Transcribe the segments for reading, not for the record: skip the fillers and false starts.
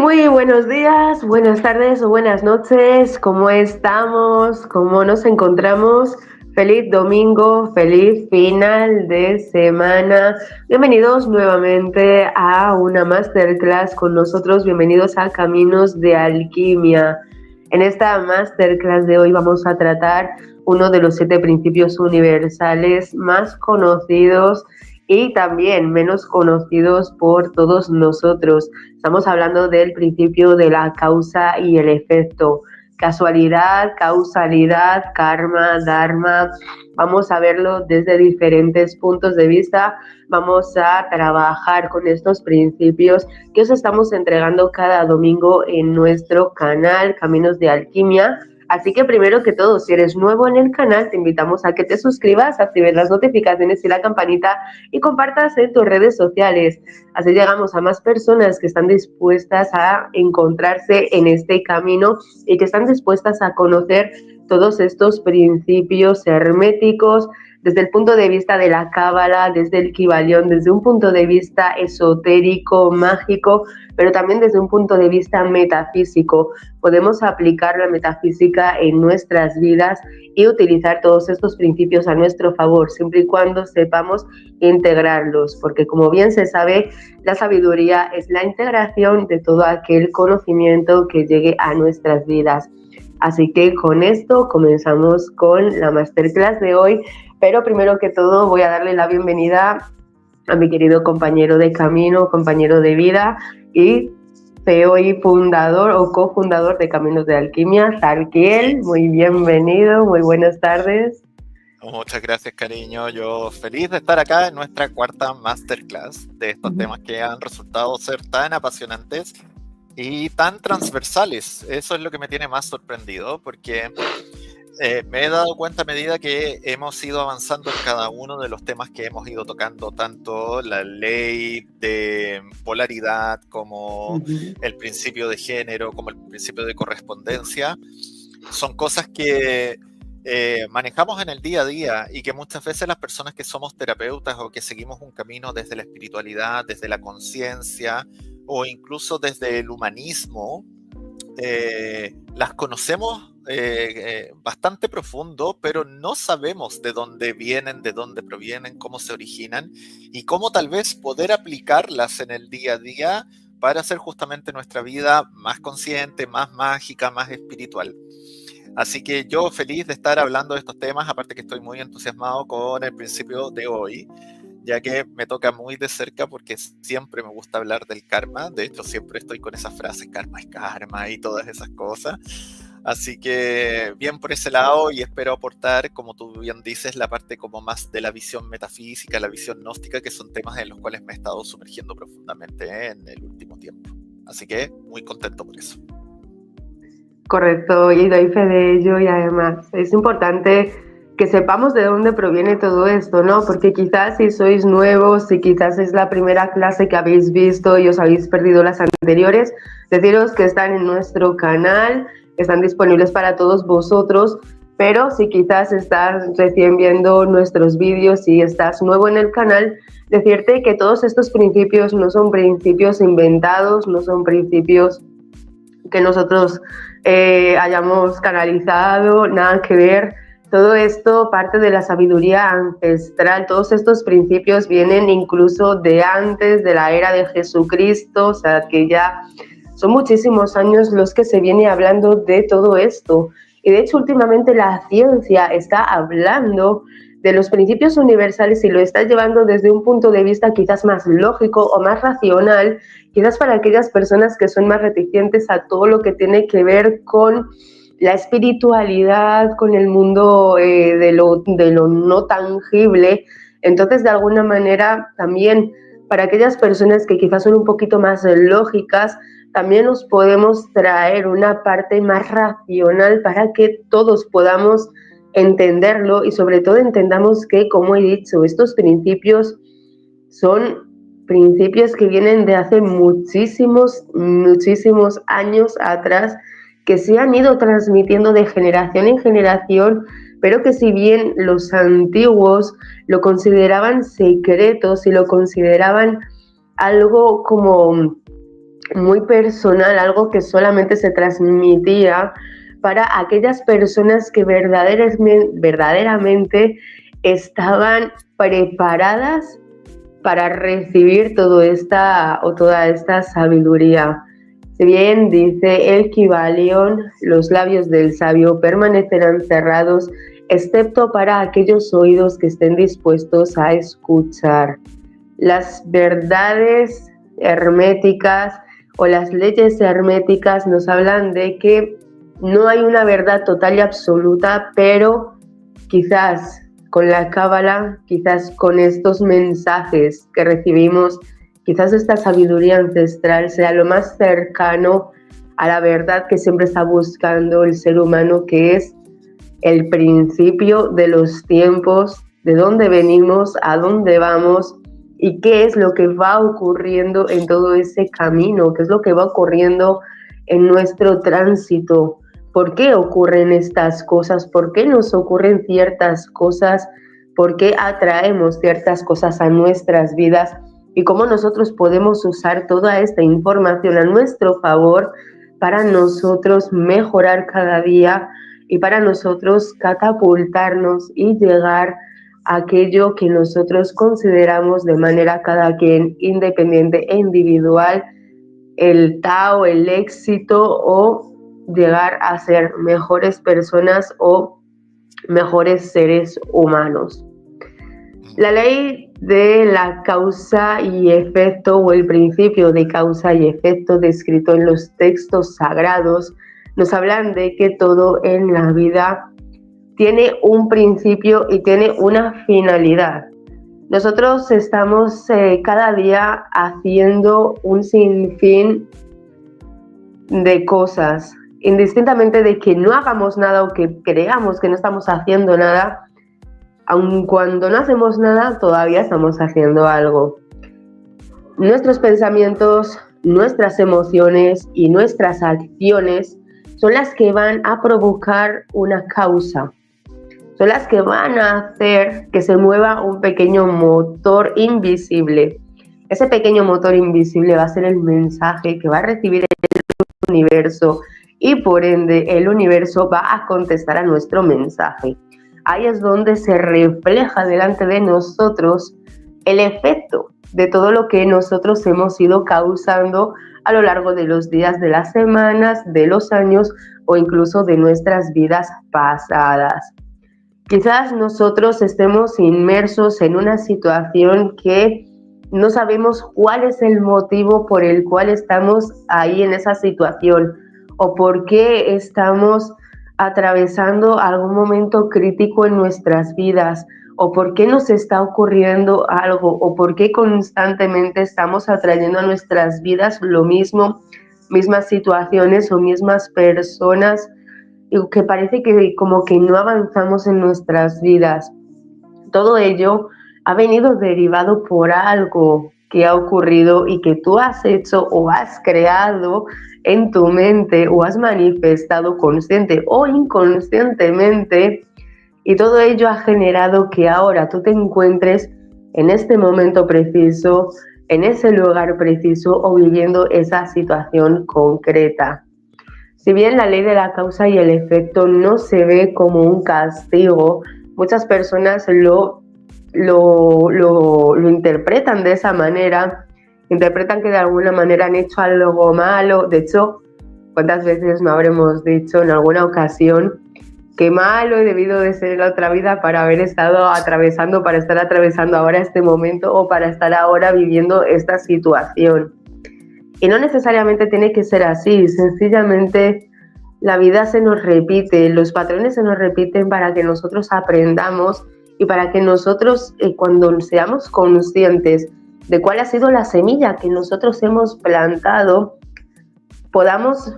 Muy buenos días, buenas tardes o buenas noches. ¿Cómo estamos? ¿Cómo nos encontramos? Feliz domingo, feliz final de semana. Bienvenidos nuevamente a una masterclass con nosotros. Bienvenidos a Caminos de Alquimia. En esta masterclass de hoy vamos a tratar uno de los 7 principios universales más conocidos y también menos conocidos por todos nosotros. Estamos hablando del principio de la causa y el efecto. Casualidad, causalidad, karma, dharma. Vamos a verlo desde diferentes puntos de vista. Vamos a trabajar con estos principios que os estamos entregando cada domingo en nuestro canal Caminos de Alquimia. Así que primero que todo, si eres nuevo en el canal, te invitamos a que te suscribas, actives las notificaciones y la campanita y compartas en tus redes sociales. Así llegamos a más personas que están dispuestas a encontrarse en este camino y que están dispuestas a conocer todos estos principios herméticos desde el punto de vista de la cábala, desde el Kybalión, desde un punto de vista esotérico, mágico, pero también desde un punto de vista metafísico. Podemos aplicar la metafísica en nuestras vidas y utilizar todos estos principios a nuestro favor, siempre y cuando sepamos integrarlos, porque como bien se sabe, la sabiduría es la integración de todo aquel conocimiento que llegue a nuestras vidas. Así que con esto comenzamos con la masterclass de hoy, pero primero que todo voy a darle la bienvenida a mi querido compañero de camino, compañero de vida y CEO y fundador o cofundador de Caminos de Alquimia, Zarkiel. Muy bienvenido, muy buenas tardes. Muchas gracias, cariño. Yo feliz de estar acá en nuestra cuarta masterclass de estos temas que han resultado ser tan apasionantes y tan transversales. Eso es lo que me tiene más sorprendido, porque me he dado cuenta a medida que hemos ido avanzando en cada uno de los temas que hemos ido tocando, tanto la ley de polaridad como el principio de género, como el principio de correspondencia. Son cosas que manejamos en el día a día y que muchas veces las personas que somos terapeutas o que seguimos un camino desde la espiritualidad, desde la conciencia o incluso desde el humanismo, las conocemos bastante profundo, pero no sabemos de dónde vienen, de dónde provienen, cómo se originan y cómo tal vez poder aplicarlas en el día a día para hacer justamente nuestra vida más consciente, más mágica, más espiritual. Así que yo feliz de estar hablando de estos temas, aparte que estoy muy entusiasmado con el principio de hoy, ya que me toca muy de cerca porque siempre me gusta hablar del karma. De hecho, siempre estoy con esa frase, karma es karma y todas esas cosas. Así que bien por ese lado y espero aportar, como tú bien dices, la parte como más de la visión metafísica, la visión gnóstica, que son temas en los cuales me he estado sumergiendo profundamente en el último tiempo. Así que muy contento por eso. Correcto, y doy fe de ello, y además es importante que sepamos de dónde proviene todo esto, ¿no? Porque quizás si sois nuevos, si quizás es la primera clase que habéis visto y os habéis perdido las anteriores, deciros que están en nuestro canal, están disponibles para todos vosotros, pero si quizás estás recién viendo nuestros vídeos y estás nuevo en el canal, decirte que todos estos principios no son principios inventados, no son principios que nosotros hayamos canalizado, nada que ver. Todo esto parte de la sabiduría ancestral. Todos estos principios vienen incluso de antes de la era de Jesucristo, o sea que ya son muchísimos años los que se viene hablando de todo esto. Y de hecho últimamente la ciencia está hablando de los principios universales y lo está llevando desde un punto de vista quizás más lógico o más racional, quizás para aquellas personas que son más reticentes a todo lo que tiene que ver con la espiritualidad, con el mundo de lo no tangible. Entonces, de alguna manera, también para aquellas personas que quizás son un poquito más lógicas, también nos podemos traer una parte más racional para que todos podamos entenderlo y sobre todo entendamos que, como he dicho, estos principios son principios que vienen de hace muchísimos años atrás, que se han ido transmitiendo de generación en generación, pero que si bien los antiguos lo consideraban secretos y lo consideraban algo como muy personal, algo que solamente se transmitía para aquellas personas que verdaderamente estaban preparadas para recibir toda esta sabiduría. Si bien dice el Kybalión, los labios del sabio permanecerán cerrados, excepto para aquellos oídos que estén dispuestos a escuchar. Las verdades herméticas o las leyes herméticas nos hablan de que no hay una verdad total y absoluta, pero quizás con la Cábala, quizás con estos mensajes que recibimos, quizás esta sabiduría ancestral sea lo más cercano a la verdad que siempre está buscando el ser humano, que es el principio de los tiempos, de dónde venimos, a dónde vamos y qué es lo que va ocurriendo en todo ese camino, qué es lo que va ocurriendo en nuestro tránsito. ¿Por qué ocurren estas cosas? ¿Por qué nos ocurren ciertas cosas? ¿Por qué atraemos ciertas cosas a nuestras vidas? Y cómo nosotros podemos usar toda esta información a nuestro favor para nosotros mejorar cada día y para nosotros catapultarnos y llegar a aquello que nosotros consideramos de manera cada quien independiente e individual, el Tao, el éxito o llegar a ser mejores personas o mejores seres humanos. La ley de la causa y efecto o el principio de causa y efecto descrito en los textos sagrados nos hablan de que todo en la vida tiene un principio y tiene una finalidad. Nosotros estamos cada día haciendo un sinfín de cosas, indistintamente de que no hagamos nada o que creamos que no estamos haciendo nada, aun cuando no hacemos nada, todavía estamos haciendo algo. Nuestros pensamientos, nuestras emociones y nuestras acciones son las que van a provocar una causa. Son las que van a hacer que se mueva un pequeño motor invisible. Ese pequeño motor invisible va a ser el mensaje que va a recibir el universo y por ende el universo va a contestar a nuestro mensaje. Ahí es donde se refleja delante de nosotros el efecto de todo lo que nosotros hemos ido causando a lo largo de los días, de las semanas, de los años o incluso de nuestras vidas pasadas. Quizás nosotros estemos inmersos en una situación que no sabemos cuál es el motivo por el cual estamos ahí en esa situación o por qué estamos atravesando algún momento crítico en nuestras vidas o por qué nos está ocurriendo algo o por qué constantemente estamos atrayendo a nuestras vidas lo mismo, mismas situaciones o mismas personas y que parece que como que no avanzamos en nuestras vidas. Todo ello ha venido derivado por algo que ha ocurrido y que tú has hecho o has creado en tu mente o has manifestado consciente o inconscientemente, y todo ello ha generado que ahora tú te encuentres en este momento preciso, en ese lugar preciso o viviendo esa situación concreta. Si bien la ley de la causa y el efecto no se ve como un castigo, muchas personas lo interpretan de esa manera, interpretan que de alguna manera han hecho algo malo. De hecho, ¿cuántas veces no habremos dicho en alguna ocasión qué malo he debido de ser en la otra vida para haber estado atravesando, para estar atravesando ahora este momento o para estar ahora viviendo esta situación? Y no necesariamente tiene que ser así, sencillamente la vida se nos repite, los patrones se nos repiten para que nosotros aprendamos y para que nosotros, cuando seamos conscientes de cuál ha sido la semilla que nosotros hemos plantado, podamos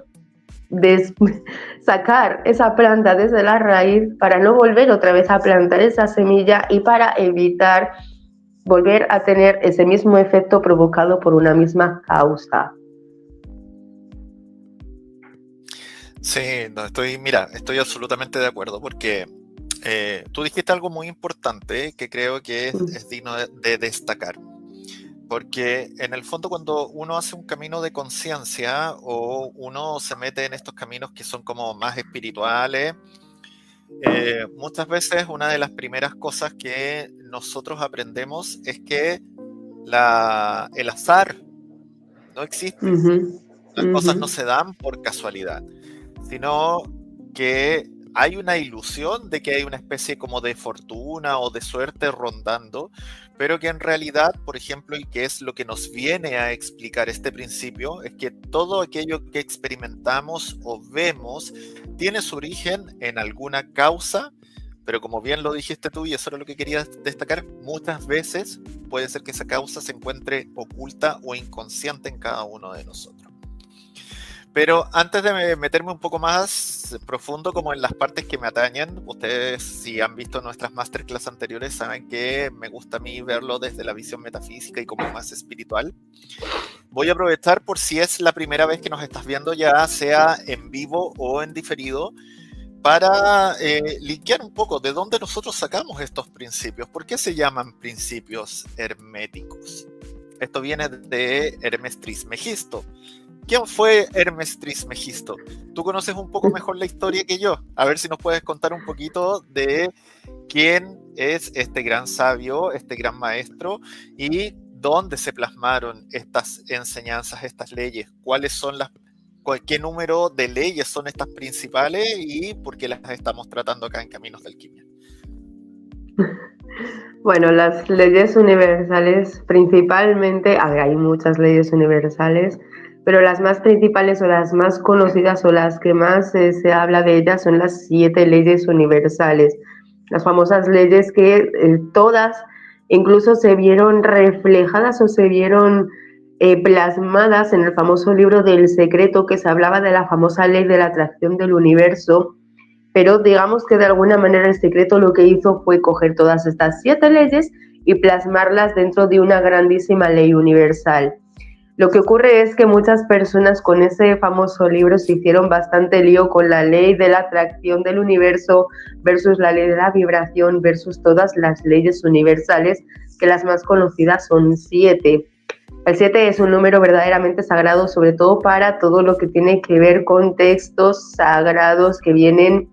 sacar esa planta desde la raíz para no volver otra vez a plantar esa semilla y para evitar volver a tener ese mismo efecto provocado por una misma causa. Sí, no, estoy absolutamente de acuerdo porque tú dijiste algo muy importante que creo que es digno de destacar. Porque en el fondo cuando uno hace un camino de conciencia o uno se mete en estos caminos que son como más espirituales, muchas veces una de las primeras cosas que nosotros aprendemos es que el azar no existe. Ujú, Las cosas no ujú. se dan por casualidad, sino que hay una ilusión de que hay una especie como de fortuna o de suerte rondando, pero que en realidad, por ejemplo, y que es lo que nos viene a explicar este principio, es que todo aquello que experimentamos o vemos tiene su origen en alguna causa, pero como bien lo dijiste tú, y eso era lo que quería destacar, muchas veces puede ser que esa causa se encuentre oculta o inconsciente en cada uno de nosotros. Pero antes de meterme un poco más profundo como en las partes que me atañen, ustedes si han visto nuestras masterclass anteriores saben que me gusta a mí verlo desde la visión metafísica y como más espiritual. Voy a aprovechar por si es la primera vez que nos estás viendo, ya sea en vivo o en diferido, para linkear un poco de dónde nosotros sacamos estos principios. ¿Por qué se llaman principios herméticos? Esto viene de Hermes Trismegisto. ¿Quién fue Hermes Trismegisto? Tú conoces un poco mejor la historia que yo. A ver si nos puedes contar un poquito de quién es este gran sabio, este gran maestro, y dónde se plasmaron estas enseñanzas, estas leyes, qué número de leyes son estas principales y por qué las estamos tratando acá en Caminos de Alquimia. Bueno, las leyes universales principalmente, a ver, hay muchas leyes universales, pero las más principales o las más conocidas o las que más se habla de ellas son las 7 leyes universales, las famosas leyes que todas incluso se vieron reflejadas o se vieron plasmadas en el famoso libro del secreto, que se hablaba de la famosa ley de la atracción del universo. Pero digamos que de alguna manera el secreto lo que hizo fue coger todas estas 7 leyes y plasmarlas dentro de una grandísima ley universal. Lo que ocurre es que muchas personas con ese famoso libro se hicieron bastante lío con la ley de la atracción del universo versus la ley de la vibración versus todas las leyes universales, que las más conocidas son 7. El 7 es un número verdaderamente sagrado, sobre todo para todo lo que tiene que ver con textos sagrados que vienen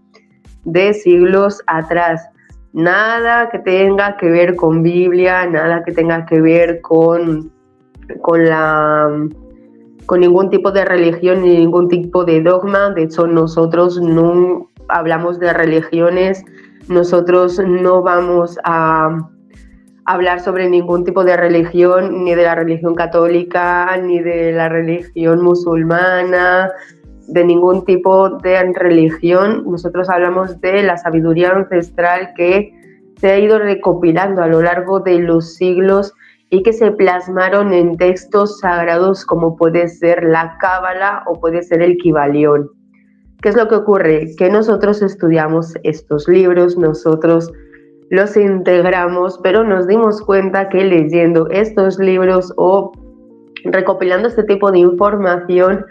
de siglos atrás. Nada que tenga que ver con Biblia, nada que tenga que ver con ningún tipo de religión ni ningún tipo de dogma. De hecho, nosotros no hablamos de religiones, nosotros no vamos a hablar sobre ningún tipo de religión, ni de la religión católica, ni de la religión musulmana, de ningún tipo de religión. Nosotros hablamos de la sabiduría ancestral que se ha ido recopilando a lo largo de los siglos y que se plasmaron en textos sagrados como puede ser la Cábala o puede ser el Kibalión. ¿Qué es lo que ocurre? Que nosotros estudiamos estos libros, nosotros los integramos, pero nos dimos cuenta que leyendo estos libros o recopilando este tipo de información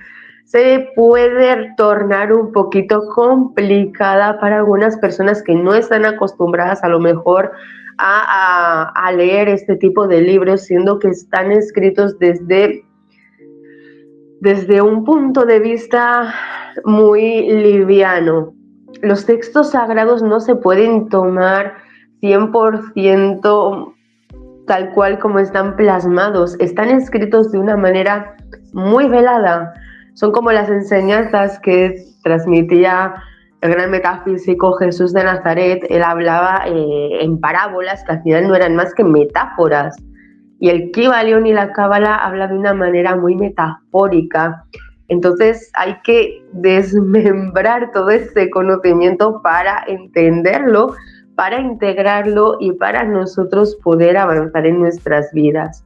se puede tornar un poquito complicada para algunas personas que no están acostumbradas a lo mejor a leer este tipo de libros, siendo que están escritos desde un punto de vista muy liviano. Los textos sagrados no se pueden tomar 100% tal cual como están plasmados. Están escritos de una manera muy velada. Son como las enseñanzas que transmitía el gran metafísico Jesús de Nazaret. Él hablaba en parábolas que al final no eran más que metáforas. Y el Kibalión y la Cábala habla de una manera muy metafórica. Entonces hay que desmembrar todo este conocimiento para entenderlo, para integrarlo y para nosotros poder avanzar en nuestras vidas.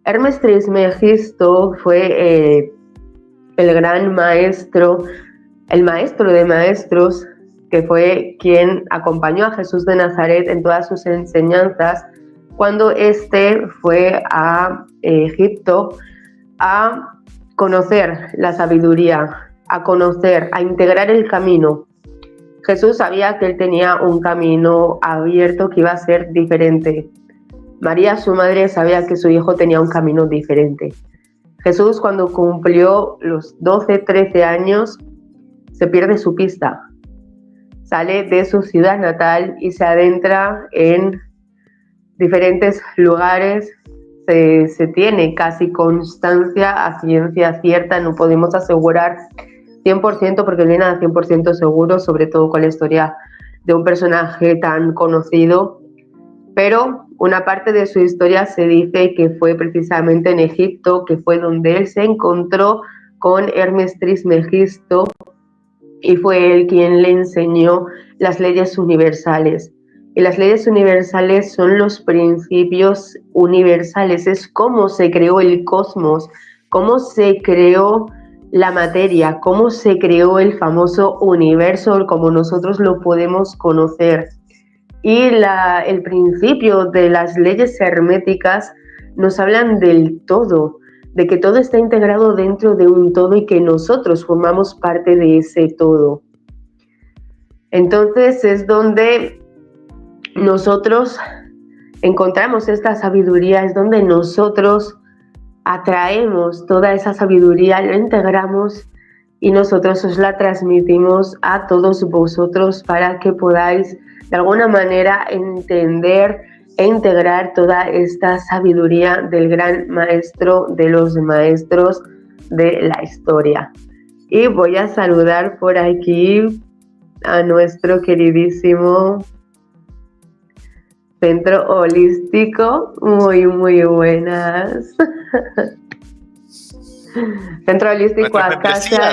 Hermes Trismegisto fue el gran maestro, el maestro de maestros, que fue quien acompañó a Jesús de Nazaret en todas sus enseñanzas cuando éste fue a Egipto a conocer la sabiduría, a conocer, a integrar el camino. Jesús sabía que él tenía un camino abierto que iba a ser diferente. María, su madre, sabía que su hijo tenía un camino diferente. Jesús, cuando cumplió los 12, 13 años, se pierde su pista. Sale de su ciudad natal y se adentra en diferentes lugares. Se tiene casi constancia a ciencia cierta, no podemos asegurar 100% porque no hay nada 100% seguro, sobre todo con la historia de un personaje tan conocido, pero una parte de su historia se dice que fue precisamente en Egipto, que fue donde él se encontró con Hermes Trismegisto y fue él quien le enseñó las leyes universales. Y las leyes universales son los principios universales, es cómo se creó el cosmos, cómo se creó la materia, cómo se creó el famoso universo, como nosotros lo podemos conocer. Y el principio de las leyes herméticas nos hablan del todo, de que todo está integrado dentro de un todo y que nosotros formamos parte de ese todo. Entonces es donde nosotros encontramos esta sabiduría, es donde nosotros atraemos toda esa sabiduría, la integramos y nosotros os la transmitimos a todos vosotros para que podáis de alguna manera entender e integrar toda esta sabiduría del gran maestro de los maestros de la historia. Y voy a saludar por aquí a nuestro queridísimo Centro Holístico. Muy, muy buenas. Centro Holístico Akasha,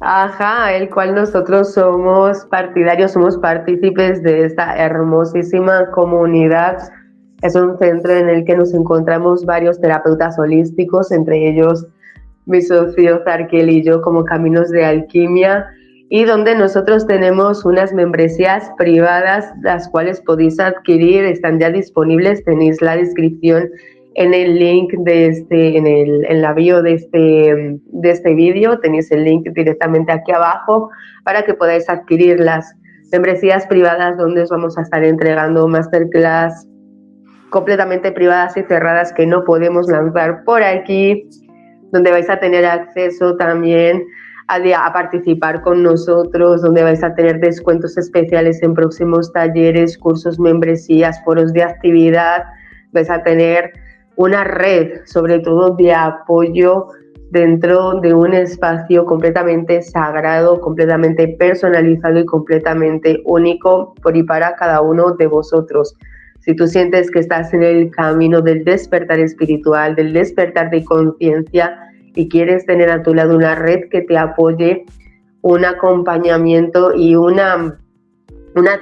ajá, el cual nosotros somos partidarios, somos partícipes de esta hermosísima comunidad. Es un centro en el que nos encontramos varios terapeutas holísticos, entre ellos mi socio Zarkiel y yo como Caminos de Alquimia, y donde nosotros tenemos unas membresías privadas, las cuales podéis adquirir, están ya disponibles, tenéis la descripción en el link en la bio de este vídeo, tenéis el link directamente aquí abajo para que podáis adquirir las membresías privadas donde os vamos a estar entregando masterclass completamente privadas y cerradas que no podemos lanzar por aquí, donde vais a tener acceso también a participar con nosotros, donde vais a tener descuentos especiales en próximos talleres, cursos, membresías, foros de actividad. Vais a tener una red, sobre todo de apoyo dentro de un espacio completamente sagrado, completamente personalizado y completamente único por y para cada uno de vosotros. Si tú sientes que estás en el camino del despertar espiritual, del despertar de conciencia y quieres tener a tu lado una red que te apoye, un acompañamiento y una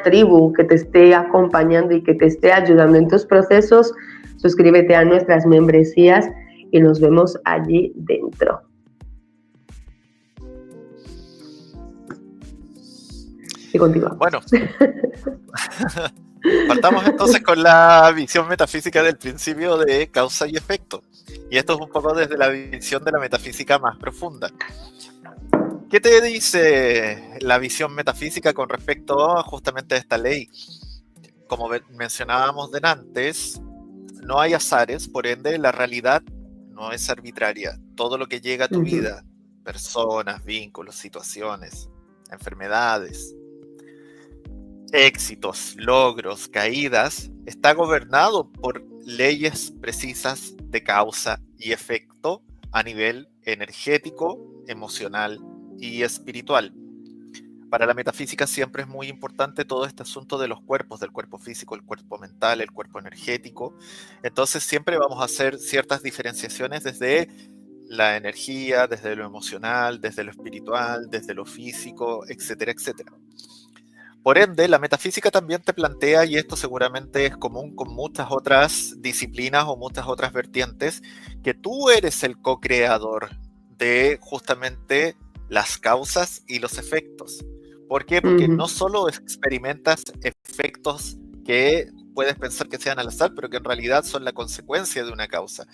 tribu que te esté acompañando y que te esté ayudando en tus procesos, suscríbete a nuestras membresías y nos vemos allí dentro. Y continuamos. Bueno, partamos entonces con la visión metafísica del principio de causa y efecto. Y esto es un poco desde la visión de la metafísica más profunda. ¿Qué te dice la visión metafísica con respecto a justamente esta ley? Como mencionábamos antes, no hay azares, por ende la realidad no es arbitraria. Todo lo que llega a tu vida, personas, vínculos, situaciones, enfermedades, éxitos, logros, caídas, está gobernado por leyes precisas de causa y efecto a nivel energético, emocional y espiritual. Para la metafísica siempre es muy importante todo este asunto de los cuerpos, del cuerpo físico, el cuerpo mental, el cuerpo energético. Entonces siempre vamos a hacer ciertas diferenciaciones desde la energía, desde lo emocional, desde lo espiritual, desde lo físico, etcétera, etcétera. Por ende, la metafísica también te plantea, y esto seguramente es común con muchas otras disciplinas o muchas otras vertientes, que tú eres el co-creador de justamente las causas y los efectos. ¿Por qué? Porque no solo experimentas efectos que puedes pensar que sean al azar, pero que en realidad son la consecuencia de una causa.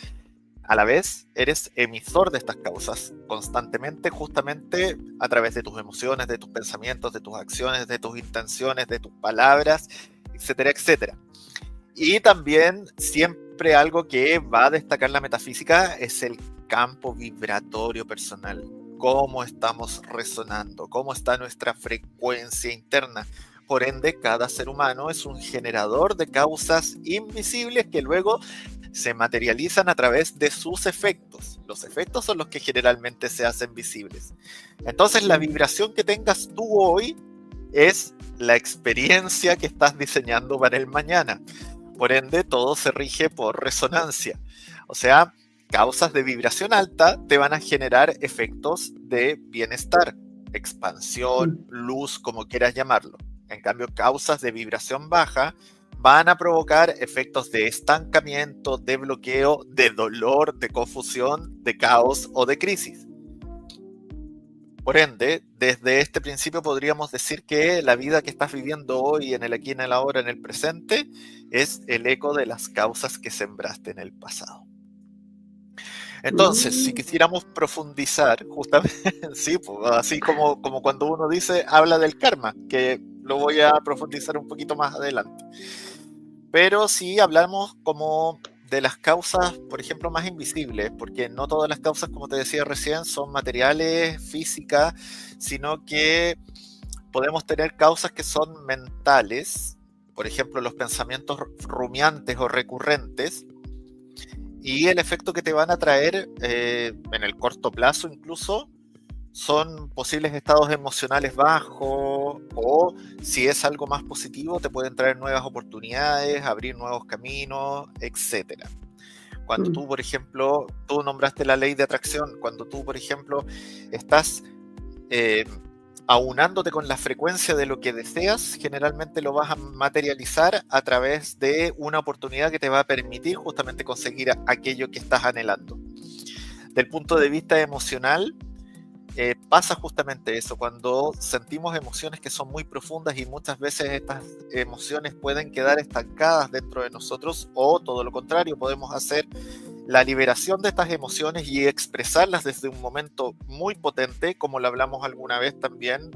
A la vez, eres emisor de estas causas constantemente, justamente a través de tus emociones, de tus pensamientos, de tus acciones, de tus intenciones, de tus palabras, etcétera, etcétera. Y también siempre algo que va a destacar la metafísica es el campo vibratorio personal. Cómo estamos resonando, cómo está nuestra frecuencia interna. Por ende, cada ser humano es un generador de causas invisibles que luego se materializan a través de sus efectos. Los efectos son los que generalmente se hacen visibles. Entonces, la vibración que tengas tú hoy es la experiencia que estás diseñando para el mañana. Por ende, todo se rige por resonancia. O sea, causas de vibración alta te van a generar efectos de bienestar, expansión, luz, como quieras llamarlo. En cambio, causas de vibración baja van a provocar efectos de estancamiento, de bloqueo, de dolor, de confusión, de caos o de crisis. Por ende, desde este principio podríamos decir que la vida que estás viviendo hoy, en el aquí, en el ahora, en el presente, es el eco de las causas que sembraste en el pasado. Entonces, si quisiéramos profundizar, justamente, sí, pues, así como cuando uno dice, habla del karma, que lo voy a profundizar un poquito más adelante. Pero si hablamos como de las causas, por ejemplo, más invisibles, porque no todas las causas, como te decía recién, son materiales, físicas, sino que podemos tener causas que son mentales, por ejemplo, los pensamientos rumiantes o recurrentes, y el efecto que te van a traer en el corto plazo incluso son posibles estados emocionales bajos, o si es algo más positivo te pueden traer nuevas oportunidades, abrir nuevos caminos, etc. Cuando tú, por ejemplo, tú nombraste la ley de atracción, cuando tú, por ejemplo, estás aunándote con la frecuencia de lo que deseas, generalmente lo vas a materializar a través de una oportunidad que te va a permitir justamente conseguir aquello que estás anhelando. Del punto de vista emocional, pasa justamente eso, cuando sentimos emociones que son muy profundas y muchas veces estas emociones pueden quedar estancadas dentro de nosotros, o todo lo contrario, podemos hacer la liberación de estas emociones y expresarlas desde un momento muy potente, como lo hablamos alguna vez también.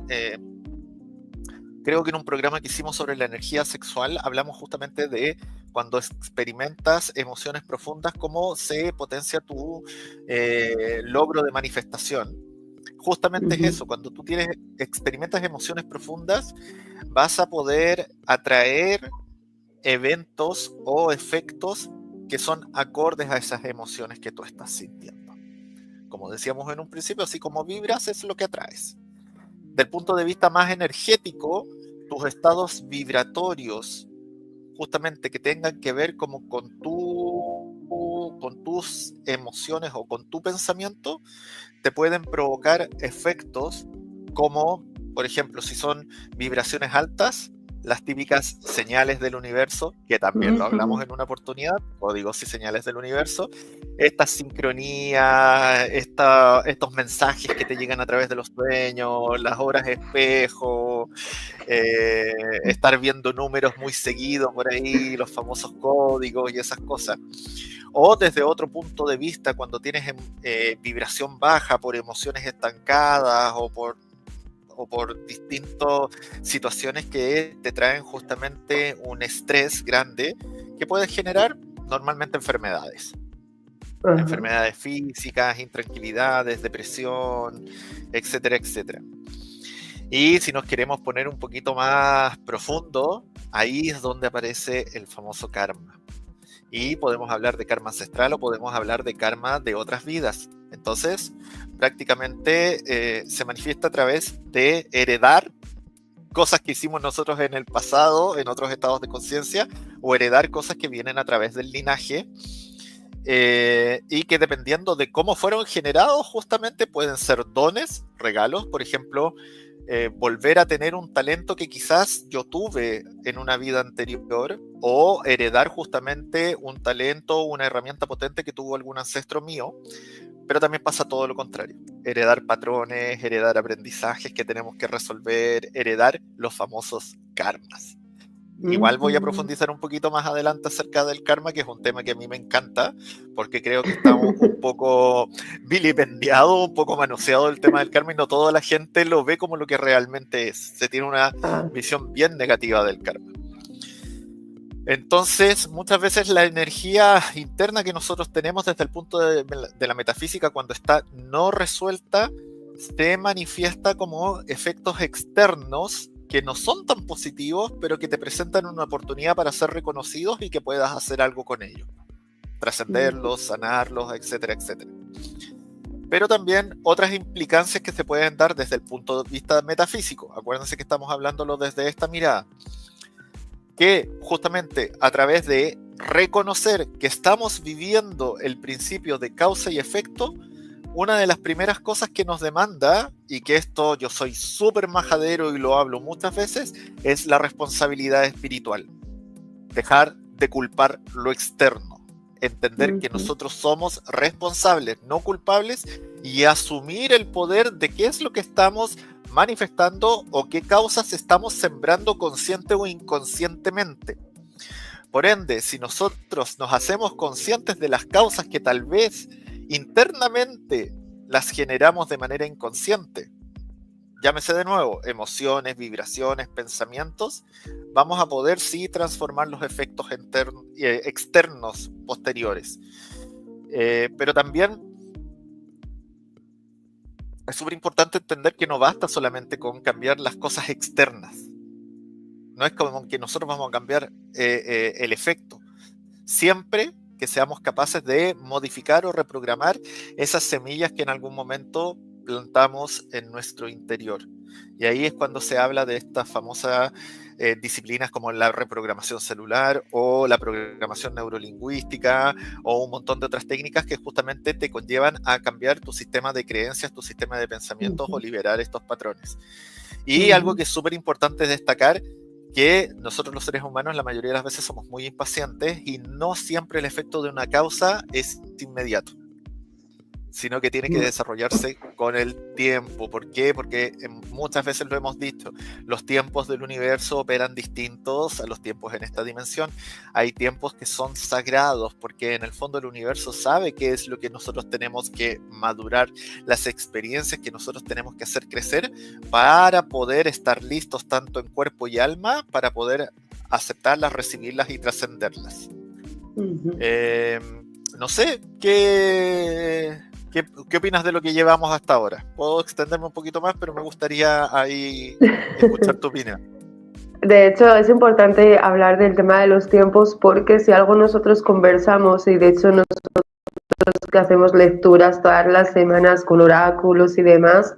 Creo que en un programa que hicimos sobre la energía sexual hablamos justamente de cuando experimentas emociones profundas, cómo se potencia tu logro de manifestación. Justamente es eso, cuando tú experimentas emociones profundas, vas a poder atraer eventos o efectos que son acordes a esas emociones que tú estás sintiendo. Como decíamos en un principio, así como vibras es lo que atraes. Del punto de vista más energético, tus estados vibratorios, justamente que tengan que ver como con tus emociones o con tu pensamiento, te pueden provocar efectos como, por ejemplo, si son vibraciones altas, las típicas señales del universo, que también lo hablamos en una oportunidad, códigos y señales del universo, estas sincronías, estos mensajes que te llegan a través de los sueños, las horas espejo, estar viendo números muy seguidos por ahí, los famosos códigos y esas cosas. O desde otro punto de vista, cuando tienes vibración baja por emociones estancadas o por distintas situaciones que te traen justamente un estrés grande que puede generar normalmente enfermedades. Enfermedades físicas, intranquilidades, depresión, etcétera, etcétera. Y si nos queremos poner un poquito más profundo, ahí es donde aparece el famoso karma. Y podemos hablar de karma ancestral o podemos hablar de karma de otras vidas. Entonces, prácticamente se manifiesta a través de heredar cosas que hicimos nosotros en el pasado, en otros estados de conciencia, o heredar cosas que vienen a través del linaje, y que dependiendo de cómo fueron generados, justamente pueden ser dones, regalos, por ejemplo, volver a tener un talento que quizás yo tuve en una vida anterior, o heredar justamente un talento, una herramienta potente que tuvo algún ancestro mío. Pero también pasa todo lo contrario, heredar patrones, heredar aprendizajes que tenemos que resolver, heredar los famosos karmas. Igual voy a profundizar un poquito más adelante acerca del karma, que es un tema que a mí me encanta, porque creo que está un poco vilipendiado, un poco manoseado el tema del karma, y no toda la gente lo ve como lo que realmente es. Se tiene una visión bien negativa del karma. Entonces, muchas veces la energía interna que nosotros tenemos desde el punto de la metafísica, cuando está no resuelta, se manifiesta como efectos externos que no son tan positivos, pero que te presentan una oportunidad para ser reconocidos y que puedas hacer algo con ellos. Trascenderlos, sanarlos, etcétera, etcétera. Pero también otras implicancias que se pueden dar desde el punto de vista metafísico. Acuérdense que estamos hablándolo desde esta mirada. Que justamente a través de reconocer que estamos viviendo el principio de causa y efecto, una de las primeras cosas que nos demanda, y que esto yo soy súper majadero y lo hablo muchas veces, es la responsabilidad espiritual. Dejar de culpar lo externo. Entender que nosotros somos responsables, no culpables, y asumir el poder de qué es lo que estamos manifestando o qué causas estamos sembrando consciente o inconscientemente. Por ende, si nosotros nos hacemos conscientes de las causas que tal vez internamente las generamos de manera inconsciente, llámese de nuevo, emociones, vibraciones, pensamientos, vamos a poder sí transformar los efectos externos posteriores. Pero también es súper importante entender que no basta solamente con cambiar las cosas externas. No es como que nosotros vamos a cambiar el efecto. Siempre que seamos capaces de modificar o reprogramar esas semillas que en algún momento plantamos en nuestro interior. Y ahí es cuando se habla de estas famosas disciplinas como la reprogramación celular o la programación neurolingüística o un montón de otras técnicas que justamente te conllevan a cambiar tu sistema de creencias, tu sistema de pensamientos o liberar estos patrones. Y algo que es súper importante destacar, que nosotros los seres humanos la mayoría de las veces somos muy impacientes y no siempre el efecto de una causa es inmediato, sino que tiene que desarrollarse con el tiempo. ¿Por qué? Porque muchas veces lo hemos dicho, los tiempos del universo operan distintos a los tiempos en esta dimensión. Hay tiempos que son sagrados, porque en el fondo el universo sabe qué es lo que nosotros tenemos que madurar, las experiencias que nosotros tenemos que hacer crecer para poder estar listos tanto en cuerpo y alma, para poder aceptarlas, recibirlas y trascenderlas. No sé, ¿Qué opinas de lo que llevamos hasta ahora? Puedo extenderme un poquito más, pero me gustaría ahí escuchar tu opinión. De hecho, es importante hablar del tema de los tiempos, porque si algo nosotros conversamos, y de hecho nosotros que hacemos lecturas todas las semanas con oráculos y demás,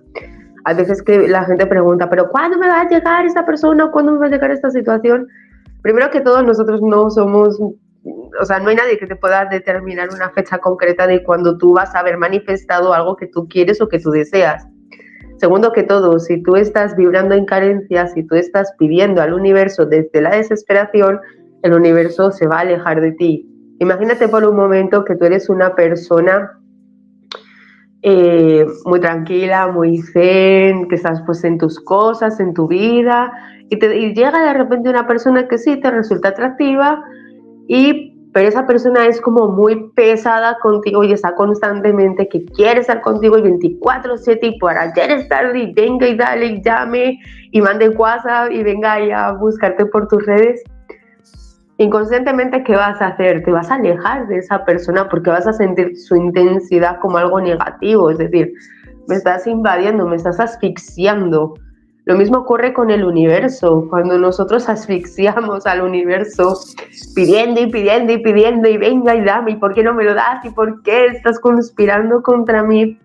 a veces que la gente pregunta, ¿pero cuándo me va a llegar esta persona? ¿Cuándo me va a llegar esta situación? Primero que todo, nosotros no somos... O sea, no hay nadie que te pueda determinar una fecha concreta de cuando tú vas a haber manifestado algo que tú quieres o que tú deseas. Segundo que todo, si tú estás vibrando en carencia, si tú estás pidiendo al universo desde la desesperación, el universo se va a alejar de ti. Imagínate por un momento que tú eres una persona muy tranquila, muy zen, que estás pues en tus cosas, en tu vida, y llega de repente una persona que sí te resulta atractiva, pero esa persona es como muy pesada contigo y está constantemente que quiere estar contigo y 24/7 y por ayer estar y venga y dale y llame y mande WhatsApp y venga ahí a buscarte por tus redes. Inconscientemente, ¿qué vas a hacer? Te vas a alejar de esa persona porque vas a sentir su intensidad como algo negativo, es decir, me estás invadiendo, me estás asfixiando. Lo mismo ocurre con el universo. Cuando nosotros asfixiamos al universo pidiendo y pidiendo y pidiendo y venga y dame, ¿y por qué no me lo das? ¿Y por qué estás conspirando contra mí?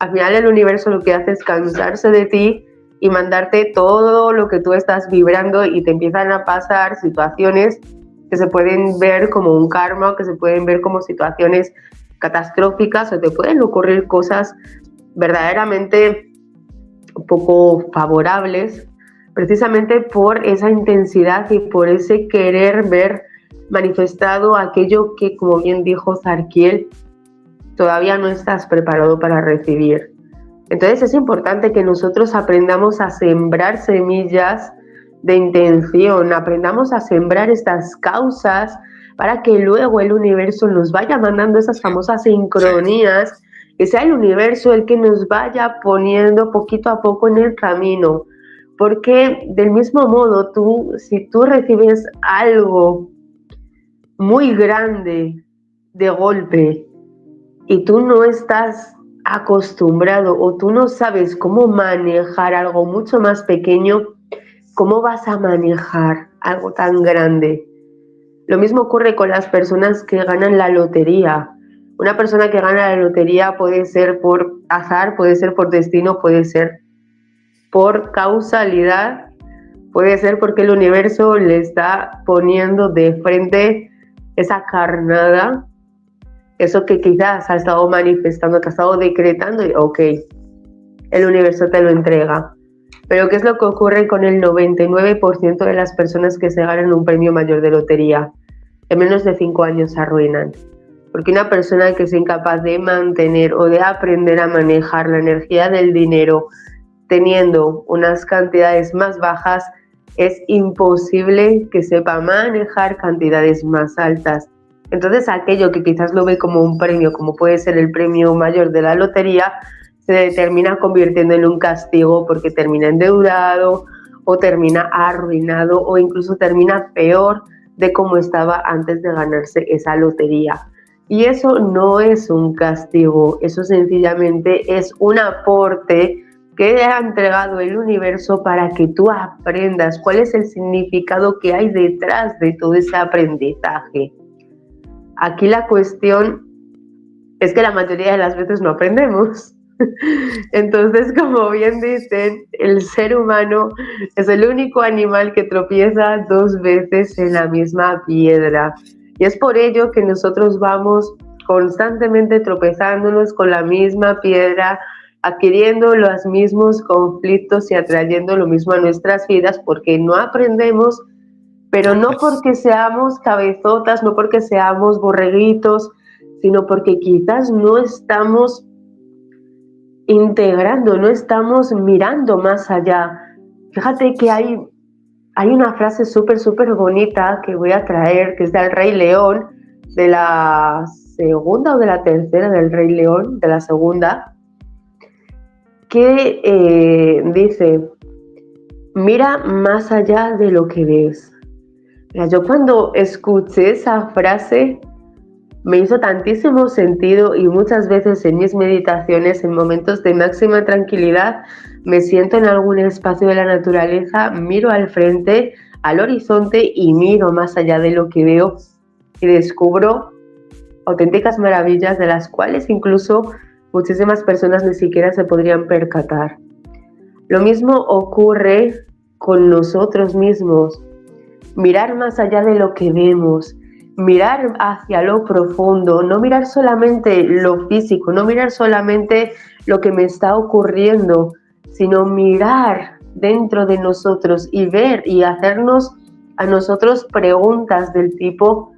Al final el universo lo que hace es cansarse de ti y mandarte todo lo que tú estás vibrando, y te empiezan a pasar situaciones que se pueden ver como un karma, que se pueden ver como situaciones catastróficas, o te pueden ocurrir cosas verdaderamente poco favorables, precisamente por esa intensidad y por ese querer ver manifestado aquello que, como bien dijo Zarkiel, todavía no estás preparado para recibir. Entonces es importante que nosotros aprendamos a sembrar semillas de intención, aprendamos a sembrar estas causas para que luego el universo nos vaya mandando esas famosas sincronías, que sea el universo el que nos vaya poniendo poquito a poco en el camino. Porque del mismo modo, si tú recibes algo muy grande de golpe y tú no estás acostumbrado o tú no sabes cómo manejar algo mucho más pequeño, ¿cómo vas a manejar algo tan grande? Lo mismo ocurre con las personas que ganan la lotería. Una persona que gana la lotería puede ser por azar, puede ser por destino, puede ser por causalidad, puede ser porque el universo le está poniendo de frente esa carnada, eso que quizás ha estado manifestando, que ha estado decretando, y ok, el universo te lo entrega. Pero ¿qué es lo que ocurre con el 99% de las personas que se ganan un premio mayor de lotería? En menos de 5 años se arruinan. Porque una persona que es incapaz de mantener o de aprender a manejar la energía del dinero teniendo unas cantidades más bajas, es imposible que sepa manejar cantidades más altas. Entonces aquello que quizás lo ve como un premio, como puede ser el premio mayor de la lotería, se termina convirtiendo en un castigo porque termina endeudado o termina arruinado o incluso termina peor de cómo estaba antes de ganarse esa lotería. Y eso no es un castigo, eso sencillamente es un aporte que ha entregado el universo para que tú aprendas cuál es el significado que hay detrás de todo ese aprendizaje. Aquí la cuestión es que la mayoría de las veces no aprendemos. Entonces, como bien dicen, el ser humano es el único animal que tropieza 2 veces en la misma piedra. Y es por ello que nosotros vamos constantemente tropezándonos con la misma piedra, adquiriendo los mismos conflictos y atrayendo lo mismo a nuestras vidas porque no aprendemos, pero no porque seamos cabezotas, no porque seamos borreguitos, sino porque quizás no estamos integrando, no estamos mirando más allá. Fíjate que hay una frase súper bonita que voy a traer, que es del Rey León, de la segunda o de la tercera del Rey León, de la segunda, que dice, mira más allá de lo que ves. Mira, yo cuando escuché esa frase me hizo tantísimo sentido y muchas veces en mis meditaciones, en momentos de máxima tranquilidad, me siento en algún espacio de la naturaleza, miro al frente, al horizonte y miro más allá de lo que veo y descubro auténticas maravillas de las cuales incluso muchísimas personas ni siquiera se podrían percatar. Lo mismo ocurre con nosotros mismos. Mirar más allá de lo que vemos, mirar hacia lo profundo, no mirar solamente lo físico, no mirar solamente lo que me está ocurriendo, sino mirar dentro de nosotros y ver y hacernos a nosotros preguntas del tipo,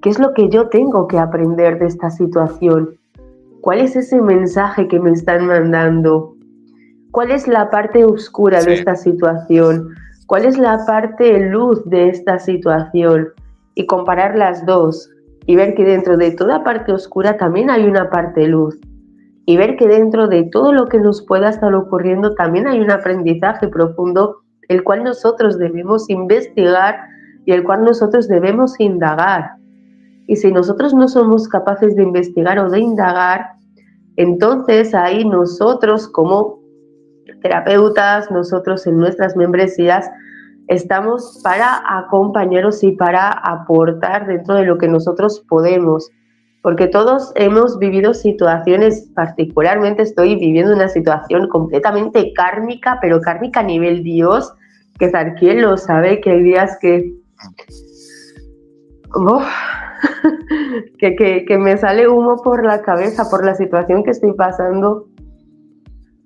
¿qué es lo que yo tengo que aprender de esta situación? ¿Cuál es ese mensaje que me están mandando? ¿Cuál es la parte oscura de esta situación? ¿Cuál es la parte luz de esta situación? Y comparar las dos y ver que dentro de toda parte oscura también hay una parte luz. Y ver que dentro de todo lo que nos pueda estar ocurriendo también hay un aprendizaje profundo, el cual nosotros debemos investigar y el cual nosotros debemos indagar. Y si nosotros no somos capaces de investigar o de indagar, entonces ahí nosotros como terapeutas, nosotros en nuestras membresías, estamos para acompañaros y para aportar dentro de lo que nosotros podemos, porque todos hemos vivido situaciones, particularmente estoy viviendo una situación completamente kármica, pero kármica a nivel Dios, que Zarquiel lo sabe, que hay días que... que me sale humo por la cabeza por la situación que estoy pasando,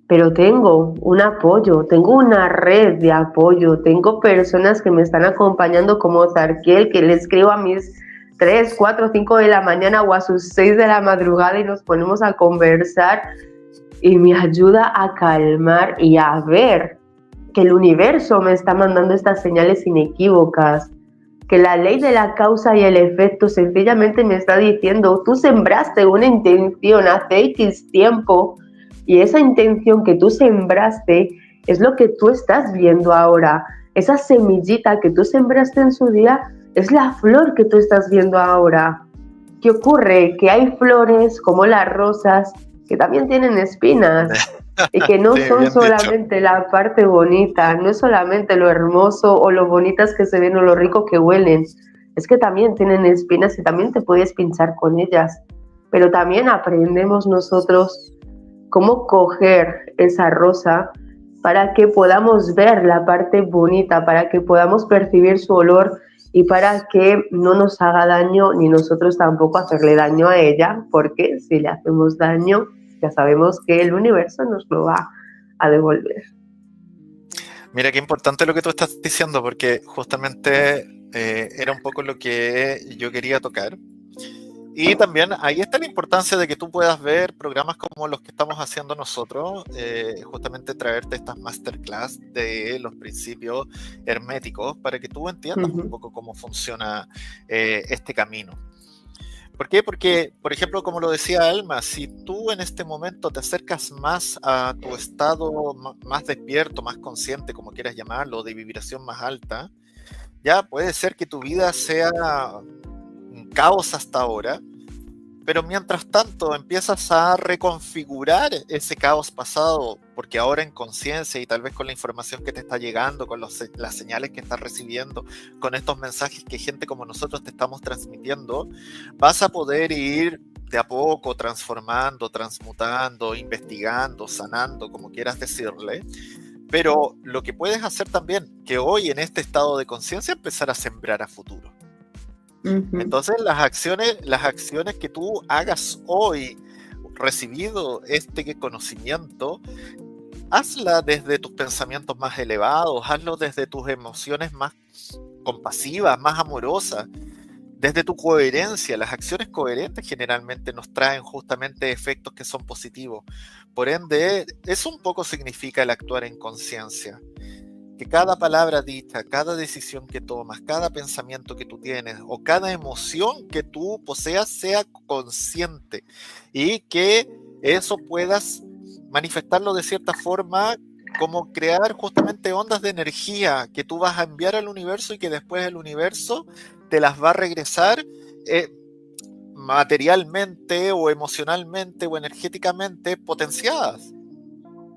pero tengo un apoyo, tengo una red de apoyo, tengo personas que me están acompañando como Zarquiel, que le escribo a mis 3, 4, 5 de la mañana o a sus 6 de la madrugada y nos ponemos a conversar y me ayuda a calmar y a ver que el universo me está mandando estas señales inequívocas, que la ley de la causa y el efecto sencillamente me está diciendo, tú sembraste una intención hace X tiempo y esa intención que tú sembraste es lo que tú estás viendo ahora. Esa semillita que tú sembraste en su día es la flor que tú estás viendo ahora. ¿Qué ocurre? Que hay flores como las rosas que también tienen espinas y que no Sí, son bien dicho. solamente la parte bonita, no es solamente lo hermoso o lo bonitas que se ven o lo rico que huelen, es que también tienen espinas y también te puedes pinchar con ellas. Pero también aprendemos nosotros cómo coger esa rosa para que podamos ver la parte bonita, para que podamos percibir su olor y para que no nos haga daño ni nosotros tampoco hacerle daño a ella, porque si le hacemos daño, ya sabemos que el universo nos lo va a devolver. Mira, qué importante lo que tú estás diciendo, porque justamente era un poco lo que yo quería tocar. Y también ahí está la importancia de que tú puedas ver programas como los que estamos haciendo nosotros, justamente traerte estas masterclass de los principios herméticos para que tú entiendas un poco cómo funciona este camino. ¿Por qué? Porque, por ejemplo, como lo decía Alma, si tú en este momento te acercas más a tu estado más despierto, más consciente, como quieras llamarlo, de vibración más alta, ya puede ser que tu vida sea un caos hasta ahora, pero mientras tanto empiezas a reconfigurar ese caos pasado, porque ahora en conciencia y tal vez con la información que te está llegando, con las señales que estás recibiendo, con estos mensajes que gente como nosotros te estamos transmitiendo, vas a poder ir de a poco transformando, transmutando, investigando, sanando, como quieras decirle. Pero lo que puedes hacer también, que hoy en este estado de conciencia empezar a sembrar a futuro. Entonces las acciones que tú hagas hoy, recibido este conocimiento, hazla desde tus pensamientos más elevados, hazlo desde tus emociones más compasivas, más amorosas, desde tu coherencia. Las acciones coherentes generalmente nos traen justamente efectos que son positivos. Por ende, eso un poco significa el actuar en conciencia. Que cada palabra dicha, cada decisión que tomas, cada pensamiento que tú tienes o cada emoción que tú poseas sea consciente y que eso puedas manifestarlo de cierta forma como crear justamente ondas de energía que tú vas a enviar al universo y que después el universo te las va a regresar materialmente o emocionalmente o energéticamente potenciadas.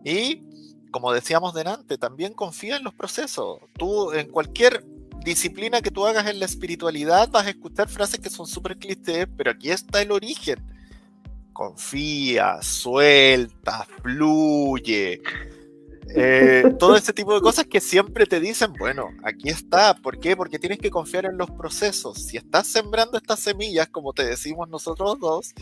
Y como decíamos delante, también confía en los procesos. Tú en cualquier disciplina que tú hagas en la espiritualidad vas a escuchar frases que son súper clichés, pero aquí está el origen. Confía, suelta, fluye. Todo ese tipo de cosas que siempre te dicen, bueno, aquí está. ¿Por qué? Porque tienes que confiar en los procesos. Si estás sembrando estas semillas, como te decimos nosotros dos,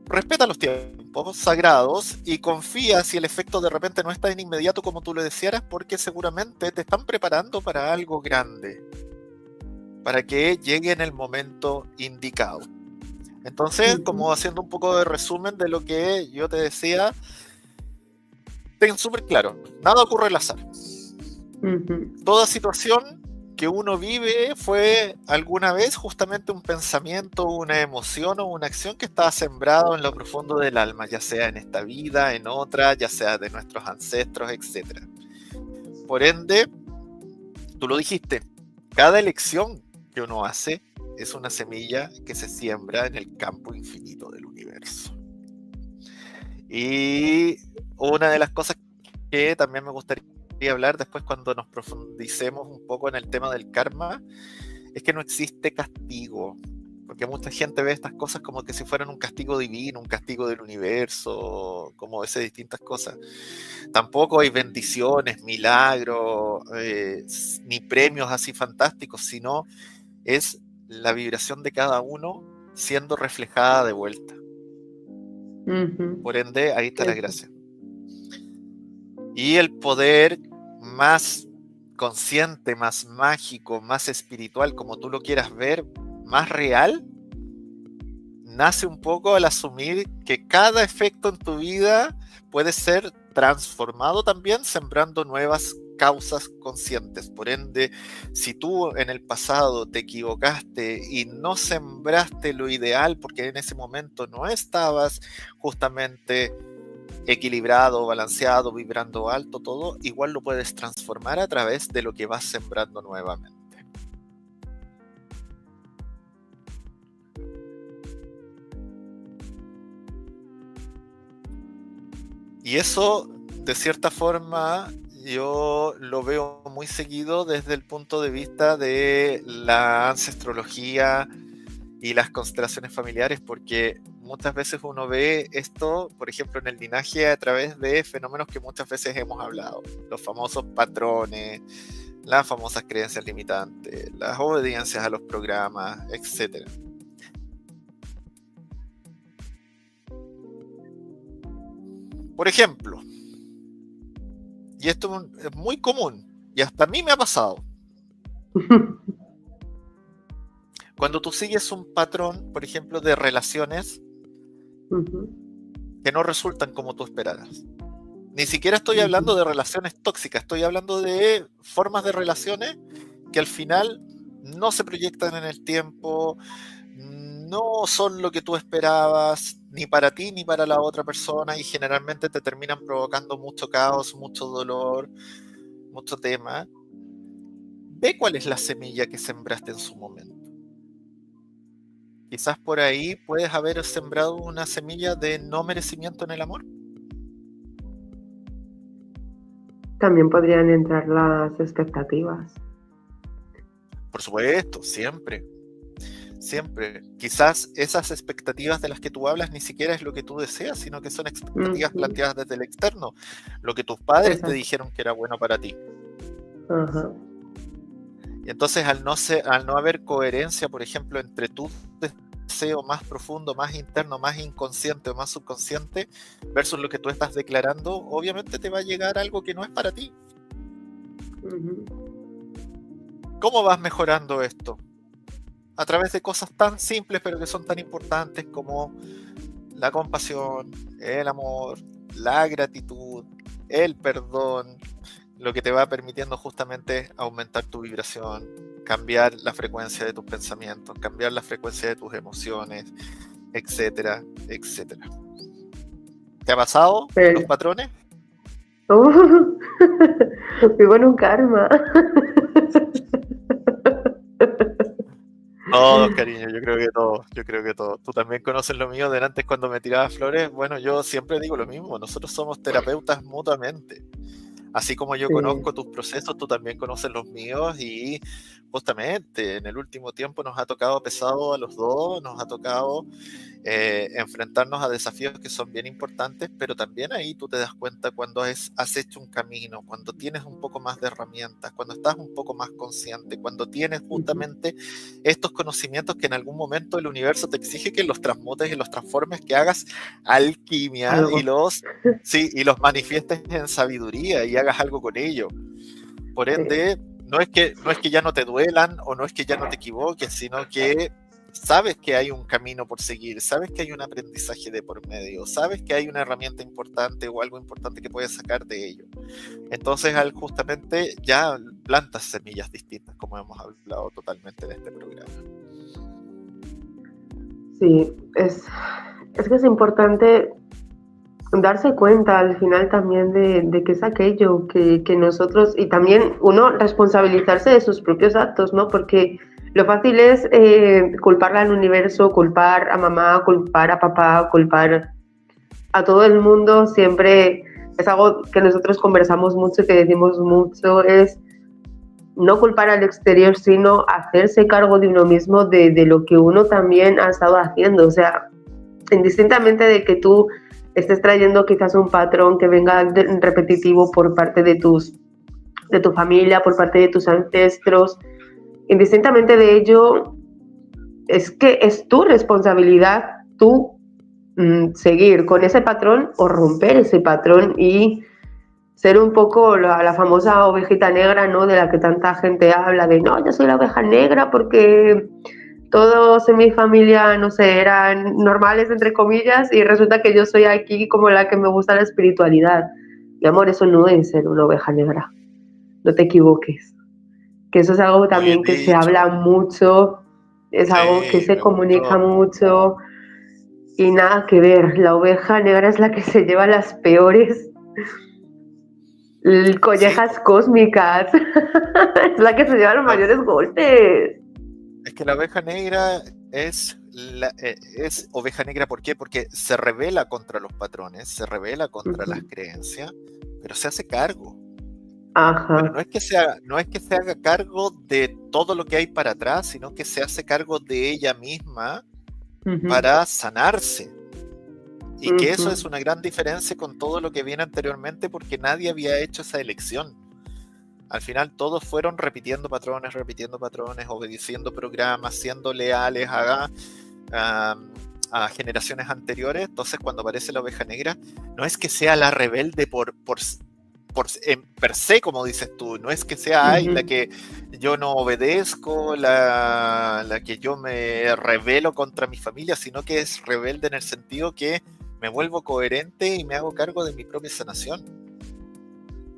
respeta los tiempos sagrados y confía si el efecto de repente no está en inmediato como tú lo desearas, porque seguramente te están preparando para algo grande, para que llegue en el momento indicado. Entonces, como haciendo un poco de resumen de lo que yo te decía, ten súper claro, nada ocurre al azar. Toda situación que uno vive fue alguna vez justamente un pensamiento, una emoción o una acción que estaba sembrado en lo profundo del alma, ya sea en esta vida, en otra, ya sea de nuestros ancestros, etc. Por ende, tú lo dijiste, cada elección que uno hace es una semilla que se siembra en el campo infinito del universo. Y una de las cosas que también me gustaría hablar después cuando nos profundicemos un poco en el tema del karma, es que no existe castigo, porque mucha gente ve estas cosas como que si fueran un castigo divino, un castigo del universo, como esas distintas cosas. Tampoco hay bendiciones, milagros, ni premios así fantásticos, sino es la vibración de cada uno siendo reflejada de vuelta. Por ende, ahí está la gracia. Y el poder más consciente, más mágico, más espiritual, como tú lo quieras ver, más real, nace un poco al asumir que cada efecto en tu vida puede ser transformado también sembrando nuevas causas conscientes. Por ende, si tú en el pasado te equivocaste y no sembraste lo ideal porque en ese momento no estabas justamente equilibrado, balanceado, vibrando alto, todo, igual lo puedes transformar a través de lo que vas sembrando nuevamente. Y eso, de cierta forma, yo lo veo muy seguido desde el punto de vista de la ancestrología y las constelaciones familiares, porque muchas veces uno ve esto, por ejemplo, en el linaje a través de fenómenos que muchas veces hemos hablado, los famosos patrones, las famosas creencias limitantes, las obediencias a los programas, etc. Por ejemplo, y esto es muy común, y hasta a mí me ha pasado, cuando tú sigues un patrón, por ejemplo, de relaciones que no resultan como tú esperaras. Ni siquiera estoy hablando de relaciones tóxicas, estoy hablando de formas de relaciones que al final no se proyectan en el tiempo, no son lo que tú esperabas, ni para ti ni para la otra persona, y generalmente te terminan provocando mucho caos, mucho dolor, mucho tema. Ve cuál es la semilla que sembraste en su momento. Quizás por ahí puedes haber sembrado una semilla de no merecimiento en el amor. También podrían entrar las expectativas. Por supuesto, siempre. Siempre. Quizás esas expectativas de las que tú hablas ni siquiera es lo que tú deseas, sino que son expectativas planteadas desde el externo, lo que tus padres te dijeron que era bueno para ti. Ajá. Y entonces al no haber coherencia, por ejemplo, entre tu deseo más profundo, más interno, más inconsciente o más subconsciente versus lo que tú estás declarando, obviamente te va a llegar algo que no es para ti. ¿Cómo vas mejorando esto? A través de cosas tan simples pero que son tan importantes como la compasión, el amor, la gratitud, el perdón, lo que te va permitiendo justamente aumentar tu vibración, cambiar la frecuencia de tus pensamientos, cambiar la frecuencia de tus emociones, etcétera, etcétera. ¿Te ha pasado los patrones? Vivo en un karma. Todos, cariño, yo creo que todos. Tú también conoces lo mío de antes cuando me tirabas flores. Bueno, yo siempre digo lo mismo, nosotros somos terapeutas mutuamente. Así como yo conozco tus procesos, tú también conoces los míos, y justamente en el último tiempo nos ha tocado pesado a los dos, nos ha tocado enfrentarnos a desafíos que son bien importantes, pero también ahí tú te das cuenta cuando has hecho un camino, cuando tienes un poco más de herramientas, cuando estás un poco más consciente, cuando tienes justamente estos conocimientos que en algún momento el universo te exige que los transmutes y los transformes, que hagas alquimia y los manifiestes en sabiduría y hagas algo con ello. Por ende, no es que ya no te duelan o no es que ya no te equivoques, sino que sabes que hay un camino por seguir, sabes que hay un aprendizaje de por medio, sabes que hay una herramienta importante o algo importante que puedes sacar de ello. Entonces, justamente ya plantas semillas distintas, como hemos hablado totalmente en este programa. Sí, es que es importante darse cuenta al final también de qué es aquello que nosotros, y también uno responsabilizarse de sus propios actos, ¿no? Porque lo fácil es culparle al universo, culpar a mamá, culpar a papá, culpar a todo el mundo. Siempre es algo que nosotros conversamos mucho, que decimos mucho, es no culpar al exterior, sino hacerse cargo de uno mismo, de lo que uno también ha estado haciendo. O sea, indistintamente de que tú estés trayendo quizás un patrón que venga repetitivo por parte de tu familia, por parte de tus ancestros, indistintamente de ello, es que es tu responsabilidad tú seguir con ese patrón o romper ese patrón y ser un poco la famosa ovejita negra, ¿no? De la que tanta gente habla, de no, yo soy la oveja negra porque todos en mi familia, no sé, eran normales, entre comillas, y resulta que yo soy aquí como la que me gusta la espiritualidad. Mi amor, eso no es ser una oveja negra. No te equivoques. Que eso es algo también que se habla mucho, es algo que se comunica mucho. Y nada que ver, la oveja negra es la que se lleva las peores Sí, collejas cósmicas. Es la que se lleva los la- mayores golpes. es que la oveja negra es oveja negra. ¿Por qué? Porque se rebela contra los patrones, se rebela contra las Ujú. creencias, pero se hace cargo. Pero Ajá. no es que se haga cargo de todo lo que hay para atrás, sino que se hace cargo de ella misma Ujú, para sanarse. Y que eso es ujú. una gran diferencia con todo lo que viene anteriormente, porque nadie había hecho esa elección. Al final todos fueron repitiendo patrones, obedeciendo programas, siendo leales a, a generaciones anteriores. Entonces cuando aparece la oveja negra, no es que sea la rebelde per se, como dices tú, no es que sea ay, la Ujú. que yo no obedezco, la que yo me rebelo contra mi familia, sino que es rebelde en el sentido que me vuelvo coherente y me hago cargo de mi propia sanación.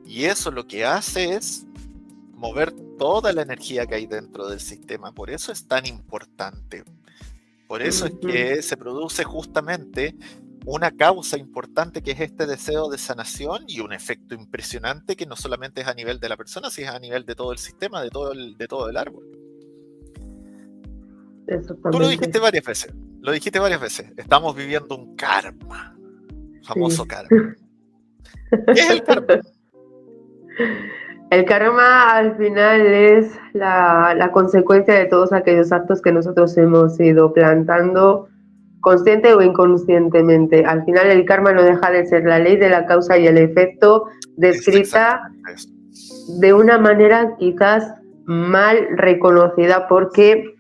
Y eso lo que hace es mover toda la energía que hay dentro del sistema. Por eso es tan importante. Por eso es Ujú. que se produce justamente una causa importante, que es este deseo de sanación, y un efecto impresionante que no solamente es a nivel de la persona, sino a nivel de todo el sistema, de todo el árbol. Tú Exactamente. lo dijiste varias veces, estamos viviendo un karma, Sí. famoso karma. ¿Qué es el karma? El karma al final es la consecuencia de todos aquellos actos que nosotros hemos ido plantando consciente o inconscientemente. Al final el karma no deja de ser la ley de la causa y el efecto Es descrita exactamente eso. de una manera quizás mal reconocida, porque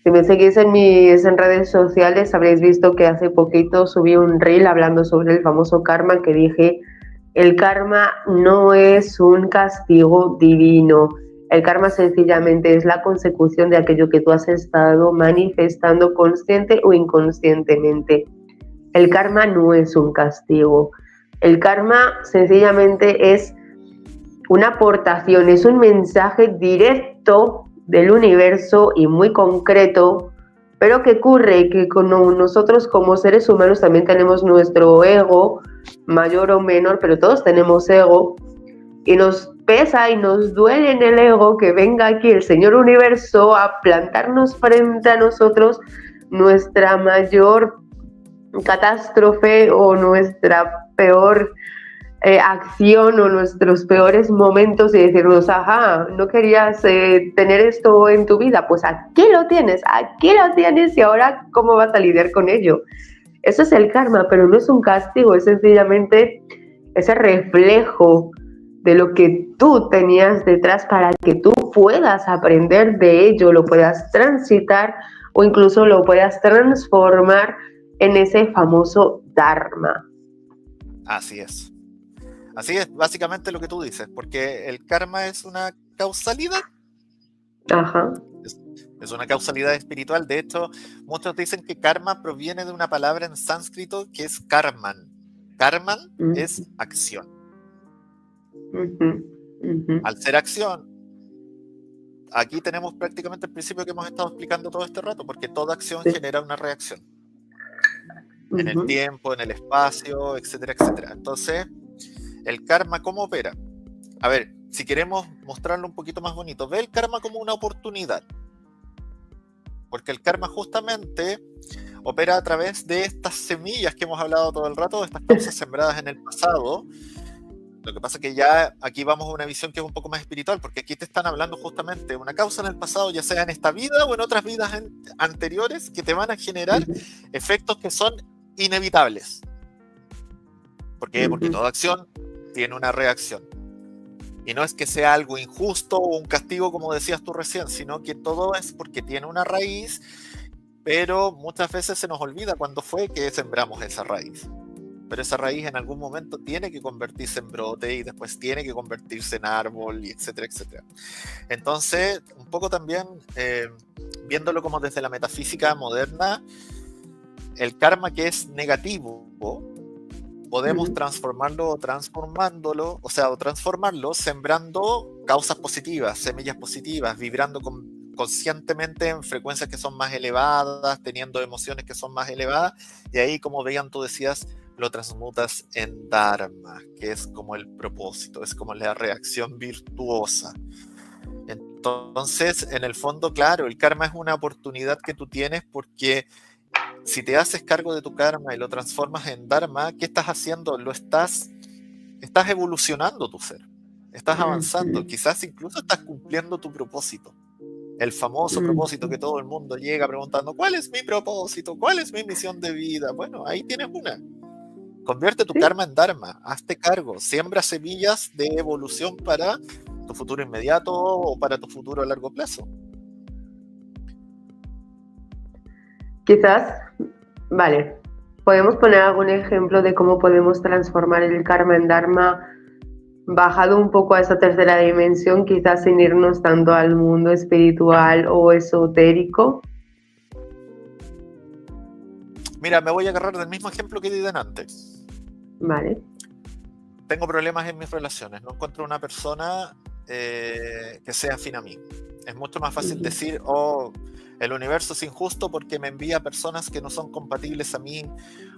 si me seguís en redes sociales habréis visto que hace poquito subí un reel hablando sobre el famoso karma, que dije: el karma no es un castigo divino. El karma sencillamente es la consecución de aquello que tú has estado manifestando consciente o inconscientemente. El karma no es un castigo. El karma sencillamente es una aportación, es un mensaje directo del universo y muy concreto. Pero ¿qué ocurre? Que nosotros como seres humanos también tenemos nuestro ego, mayor o menor, pero todos tenemos ego, y nos pesa y nos duele en el ego que venga aquí el Señor Universo a plantarnos frente a nosotros nuestra mayor catástrofe o nuestra peor acción o nuestros peores momentos, y decirnos: ajá, no querías tener esto en tu vida, pues aquí lo tienes, y ahora ¿cómo vas a lidiar con ello? Eso es el karma, pero no es un castigo, es sencillamente ese reflejo de lo que tú tenías detrás, para que tú puedas aprender de ello, lo puedas transitar o incluso lo puedas transformar en ese famoso Dharma. Así es. Así es, básicamente lo que tú dices, porque el karma es una causalidad. Ajá. Es, es una causalidad espiritual. De hecho, muchos dicen que karma proviene de una palabra en sánscrito que es karman. Karman es acción. Uh-huh, uh-huh. Al ser acción, aquí tenemos prácticamente el principio que hemos estado explicando todo este rato, porque toda acción Sí. genera una reacción en el Uh-huh. tiempo, en el espacio, etcétera, etcétera. Entonces, el karma, ¿cómo opera? A ver, si queremos mostrarlo un poquito más bonito, ve el karma como una oportunidad, porque el karma justamente opera a través de estas semillas que hemos hablado todo el rato, de estas causas sembradas en el pasado. Lo que pasa es que ya aquí vamos a una visión que es un poco más espiritual, porque aquí te están hablando justamente de una causa en el pasado, ya sea en esta vida o en otras vidas anteriores, que te van a generar Uh-huh. efectos que son inevitables. ¿Por qué? Porque Uh-huh. toda acción tiene una reacción. Y no es que sea algo injusto o un castigo, como decías tú recién, sino que todo es porque tiene una raíz, pero muchas veces se nos olvida cuándo fue que sembramos esa raíz. Pero esa raíz en algún momento tiene que convertirse en brote y después tiene que convertirse en árbol, y etcétera, etcétera. Entonces, un poco también, viéndolo como desde la metafísica moderna, el karma que es negativo, podemos Uh-huh. transformarlo o transformarlo sembrando causas positivas, semillas positivas, vibrando conscientemente en frecuencias que son más elevadas, teniendo emociones que son más elevadas, y ahí, como veían, tú decías, lo transmutas en Dharma, que es como el propósito, es como la reacción virtuosa. Entonces, en el fondo, claro, el karma es una oportunidad que tú tienes, porque si te haces cargo de tu karma y lo transformas en Dharma, ¿qué estás haciendo? Estás evolucionando tu ser, estás avanzando, quizás incluso estás cumpliendo tu propósito. El famoso propósito que todo el mundo llega preguntando, ¿cuál es mi propósito? ¿Cuál es mi misión de vida? Bueno, ahí tienes una. Convierte tu karma en Dharma, hazte cargo, siembra semillas de evolución para tu futuro inmediato o para tu futuro a largo plazo. Quizás, vale, podemos poner algún ejemplo de cómo podemos transformar el karma en Dharma, bajado un poco a esa tercera dimensión, quizás sin irnos tanto al mundo espiritual o esotérico. Mira, me voy a agarrar del mismo ejemplo que di antes. Vale. Tengo problemas en mis relaciones, no encuentro una persona que sea afín a mí. Es mucho más fácil decir, oh, el universo es injusto porque me envía personas que no son compatibles a mí,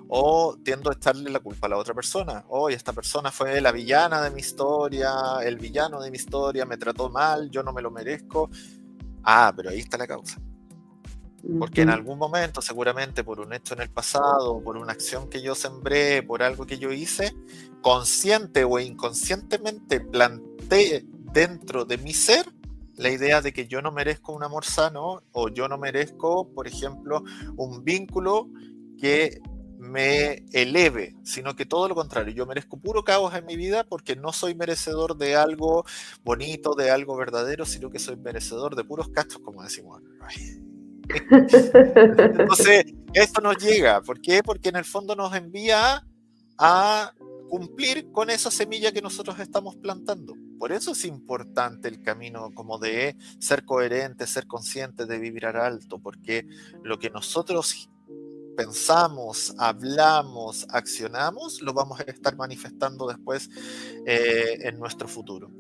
o tiendo a echarle la culpa a la otra persona. Oh, y esta persona fue la villana de mi historia, el villano de mi historia, me trató mal, yo no me lo merezco. Ah, pero ahí está la causa. Porque en algún momento, seguramente por un hecho en el pasado, por una acción que yo sembré, por algo que yo hice, consciente o inconscientemente planté dentro de mi ser la idea de que yo no merezco un amor sano, o yo no merezco, por ejemplo, un vínculo que me eleve, sino que todo lo contrario, yo merezco puro caos en mi vida porque no soy merecedor de algo bonito, de algo verdadero, sino que soy merecedor de puros cachos, como decimos. Entonces, esto nos llega. ¿Por qué? Porque en el fondo nos envía a cumplir con esa semilla que nosotros estamos plantando. Por eso es importante el camino como de ser coherente, ser consciente, de vibrar alto, porque lo que nosotros pensamos, hablamos, accionamos, lo vamos a estar manifestando después en nuestro futuro.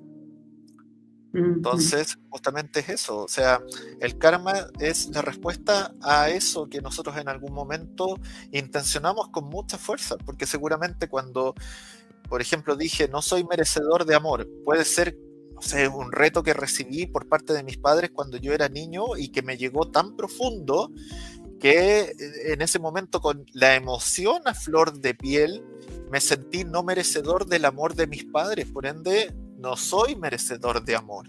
Entonces, justamente es eso, o sea, el karma es la respuesta a eso que nosotros en algún momento intencionamos con mucha fuerza, porque seguramente cuando, por ejemplo, dije no soy merecedor de amor, puede ser, no sé, un reto que recibí por parte de mis padres cuando yo era niño y que me llegó tan profundo que en ese momento, con la emoción a flor de piel, me sentí no merecedor del amor de mis padres, por ende no soy merecedor de amor.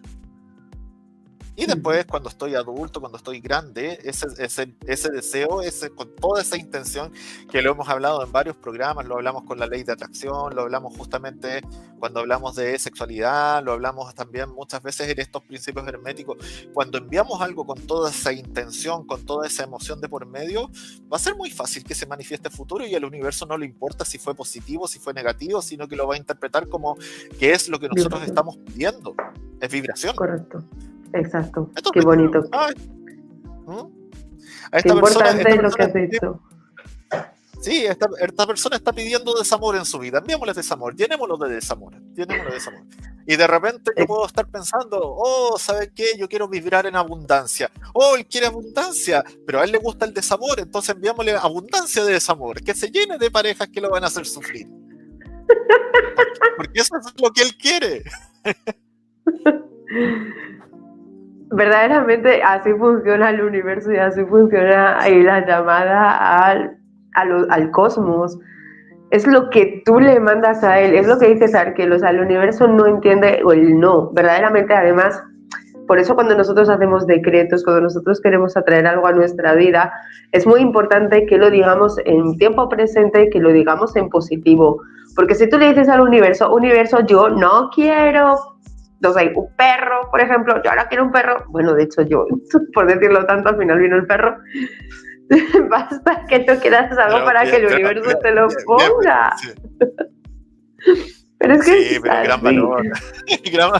Y después, cuando estoy adulto, cuando estoy grande, ese deseo, con toda esa intención, que lo hemos hablado en varios programas, lo hablamos con la ley de atracción, lo hablamos justamente cuando hablamos de sexualidad, lo hablamos también muchas veces en estos principios herméticos. Cuando enviamos algo con toda esa intención, con toda esa emoción de por medio, va a ser muy fácil que se manifieste el futuro, y al universo no le importa si fue positivo, si fue negativo, sino que lo va a interpretar como que es lo que nosotros estamos pidiendo. Es vibración. Correcto. Exacto. Esto qué bonito. Qué importante lo que has dicho. Sí, esta persona está pidiendo desamor en su vida. Enviémosle desamor, llenémoslo de desamor. Y de repente yo puedo estar pensando, oh, ¿sabes qué? Yo quiero vibrar en abundancia. Oh, él quiere abundancia, pero a él le gusta el desamor, entonces enviémosle abundancia de desamor, que se llene de parejas que lo van a hacer sufrir. Porque eso es lo que él quiere. Verdaderamente así funciona el universo, y así funciona ahí la llamada al cosmos. Es lo que tú le mandas a él, es lo que dices, Arquelos, el universo no entiende el no, verdaderamente. Además, por eso cuando nosotros hacemos decretos, cuando nosotros queremos atraer algo a nuestra vida, es muy importante que lo digamos en tiempo presente, que lo digamos en positivo, porque si tú le dices al universo, yo no quiero, no sé, un perro, por ejemplo, yo ahora quiero un perro, bueno, de hecho yo, por decirlo tanto, al final vino el perro. Basta que tú quieras algo para que el universo te lo ponga. Sí. Pero es que sí, pero gran valor. gran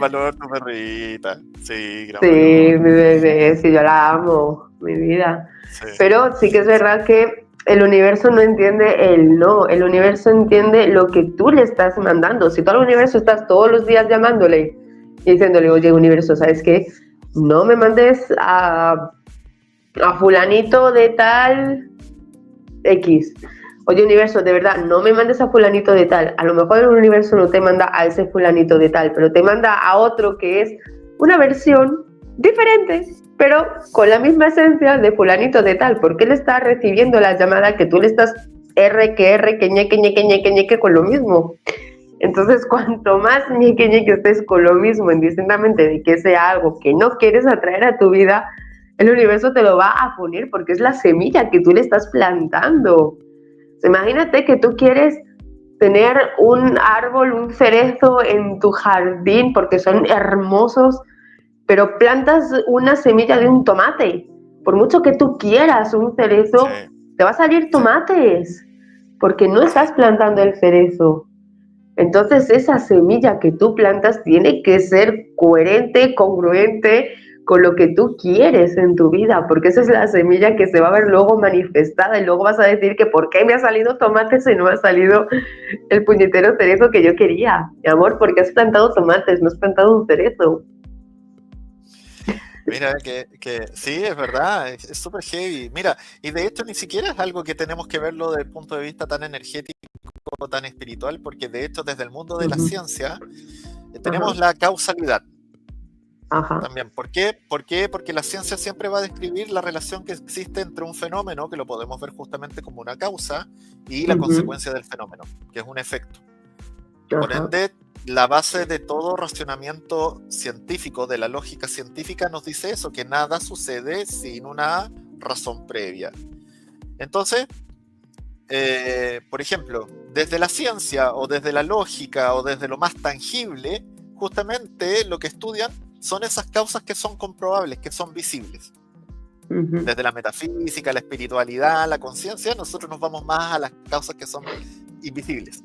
valor tu perrita. Sí, gran valor. Mi bebé, sí, yo la amo, mi vida. Sí. Pero sí que es verdad que el universo no entiende el no, el universo entiende lo que tú le estás mandando. Si tú al universo estás todos los días llamándole y diciéndole, oye, universo, ¿sabes qué? no me mandes a fulanito de tal X. Oye, universo, de verdad, no me mandes a fulanito de tal. A lo mejor el universo no te manda a ese fulanito de tal, pero te manda a otro que es una versión diferente, pero con la misma esencia de fulanito de tal, porque él está recibiendo la llamada que tú le estás que ñeque con lo mismo. Entonces, cuanto más ñeque estés con lo mismo, indistintamente de que sea algo que no quieres atraer a tu vida, el universo te lo va a poner porque es la semilla que tú le estás plantando. Imagínate que tú quieres tener un árbol, un cerezo en tu jardín porque son hermosos, pero plantas una semilla de un tomate. Por mucho que tú quieras un cerezo, Sí, te va a salir sí, tomates porque no estás sí. plantando el cerezo. Entonces esa semilla que tú plantas tiene que ser coherente, congruente con lo que tú quieres en tu vida, porque esa es la semilla que se va a ver luego manifestada y luego vas a decir que ¿por qué me ha salido tomates y no me ha salido el puñetero cerezo que yo quería? Mi amor, porque has plantado tomates, no has plantado un cerezo. Mira, que sí, es verdad, es súper heavy. Mira, y de hecho ni siquiera es algo que tenemos que verlo desde el punto de vista tan energético, tan espiritual, porque de hecho desde el mundo de la Uh-huh. ciencia Ajá, tenemos la causalidad ajá. también. ¿Por qué? ¿Por qué? Porque la ciencia siempre va a describir la relación que existe entre un fenómeno, que lo podemos ver justamente como una causa, y la Uh-huh. consecuencia del fenómeno, que es un efecto. Por Ajá. ende, la base de todo racionamiento científico, de la lógica científica, nos dice eso, que nada sucede sin una razón previa. Entonces, por ejemplo, desde la ciencia o desde la lógica o desde lo más tangible, justamente lo que estudian son esas causas que son comprobables, que son visibles. Uh-huh. Desde la metafísica, la espiritualidad, la conciencia, nosotros nos vamos más a las causas que son invisibles,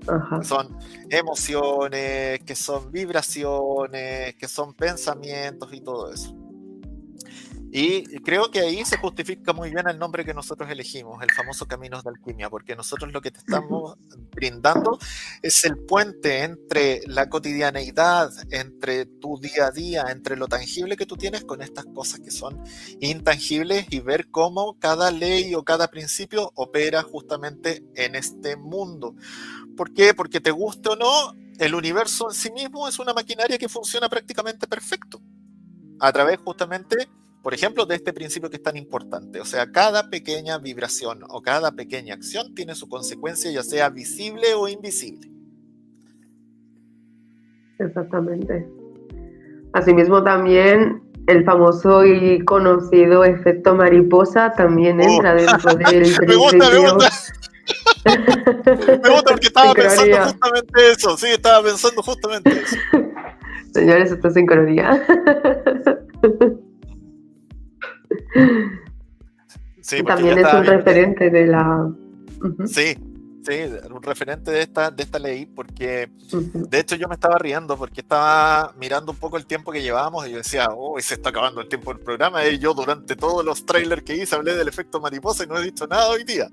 Ajá. que son emociones, que son vibraciones, que son pensamientos y todo eso. Y creo que ahí se justifica muy bien el nombre que nosotros elegimos, el famoso Caminos de Alquimia, porque nosotros lo que te Uh-huh. estamos brindando es el puente entre la cotidianeidad, entre tu día a día, entre lo tangible que tú tienes con estas cosas que son intangibles y ver cómo cada ley o cada principio opera justamente en este mundo. ¿Por qué? Porque te guste o no, el universo en sí mismo es una maquinaria que funciona prácticamente perfecto a través justamente, por ejemplo, de este principio que es tan importante. O sea, cada pequeña vibración o cada pequeña acción tiene su consecuencia, ya sea visible o invisible. Exactamente. Asimismo, también el famoso y conocido efecto mariposa también Oh, entra dentro del me gusta, me gusta, principio. me gusta porque estaba pensando Sincronía. justamente eso. Sí, estaba pensando justamente eso. Señores, esto es sincronía. Sí, porque yo También es estaba un viendo. referente de la... Ujú, Sí, sí, un referente de esta ley, porque ujú. de hecho yo me estaba riendo porque estaba mirando un poco el tiempo que llevábamos y yo decía, oh, se está acabando el tiempo del programa. Y yo durante todos los trailers que hice hablé del efecto mariposa y no he dicho nada hoy día.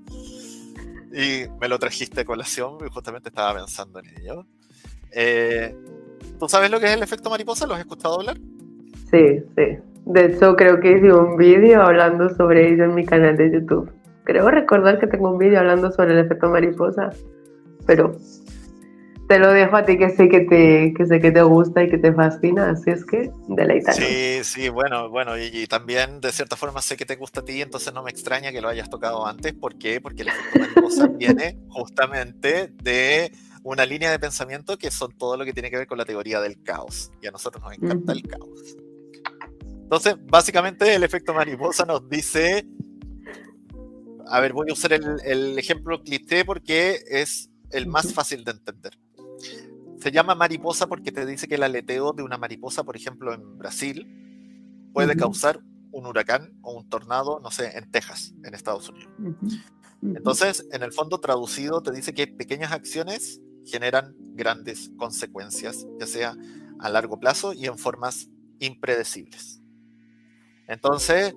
Y me lo trajiste a colación y justamente estaba pensando en ello. Eh, ¿Tú sabes lo que es el efecto mariposa? ¿Lo has escuchado hablar? Sí, sí. De hecho, creo que hice un vídeo hablando sobre ello en mi canal de YouTube. Creo recordar que tengo un vídeo hablando sobre el efecto mariposa, pero te lo dejo a ti que sé que te gusta y que te fascina, así es que deleítanos. Sí, sí, bueno, bueno, y también de cierta forma sé que te gusta a ti, entonces no me extraña que lo hayas tocado antes. ¿Por qué? Porque el efecto mariposa viene justamente de una línea de pensamiento que son todo lo que tiene que ver con la teoría del caos. Y a nosotros nos encanta Ujú, el caos. Entonces, básicamente el efecto mariposa nos dice, a ver, voy a usar el ejemplo cliché porque es el más ujú, fácil de entender. Se llama mariposa porque te dice que el aleteo de una mariposa, por ejemplo, en Brasil, puede ujú, causar un huracán o un tornado, no sé, en Texas, en Estados Unidos. ujú, ujú. Entonces, en el fondo traducido, te dice que pequeñas acciones generan grandes consecuencias, ya sea a largo plazo y en formas impredecibles. Entonces,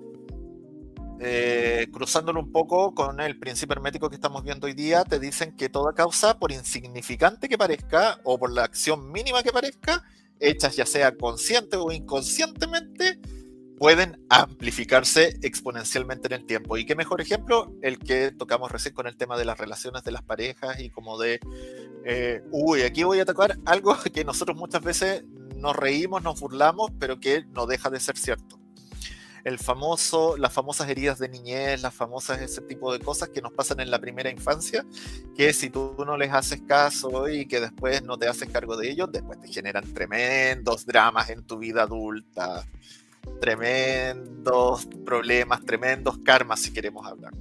cruzándolo un poco con el principio hermético que estamos viendo hoy día, te dicen que toda causa, por insignificante que parezca o por la acción mínima que parezca, hechas ya sea consciente o inconscientemente, pueden amplificarse exponencialmente en el tiempo. Y qué mejor ejemplo, el que tocamos recién con el tema de las relaciones de las parejas y como de, aquí voy a tocar algo que nosotros muchas veces nos reímos, nos burlamos, pero que no deja de ser cierto. Las famosas heridas de niñez, ese tipo de cosas que nos pasan en la primera infancia, que si tú no les haces caso y que después no te haces cargo de ellos, después te generan tremendos dramas en tu vida adulta, tremendos problemas, tremendos karmas, si queremos hablar.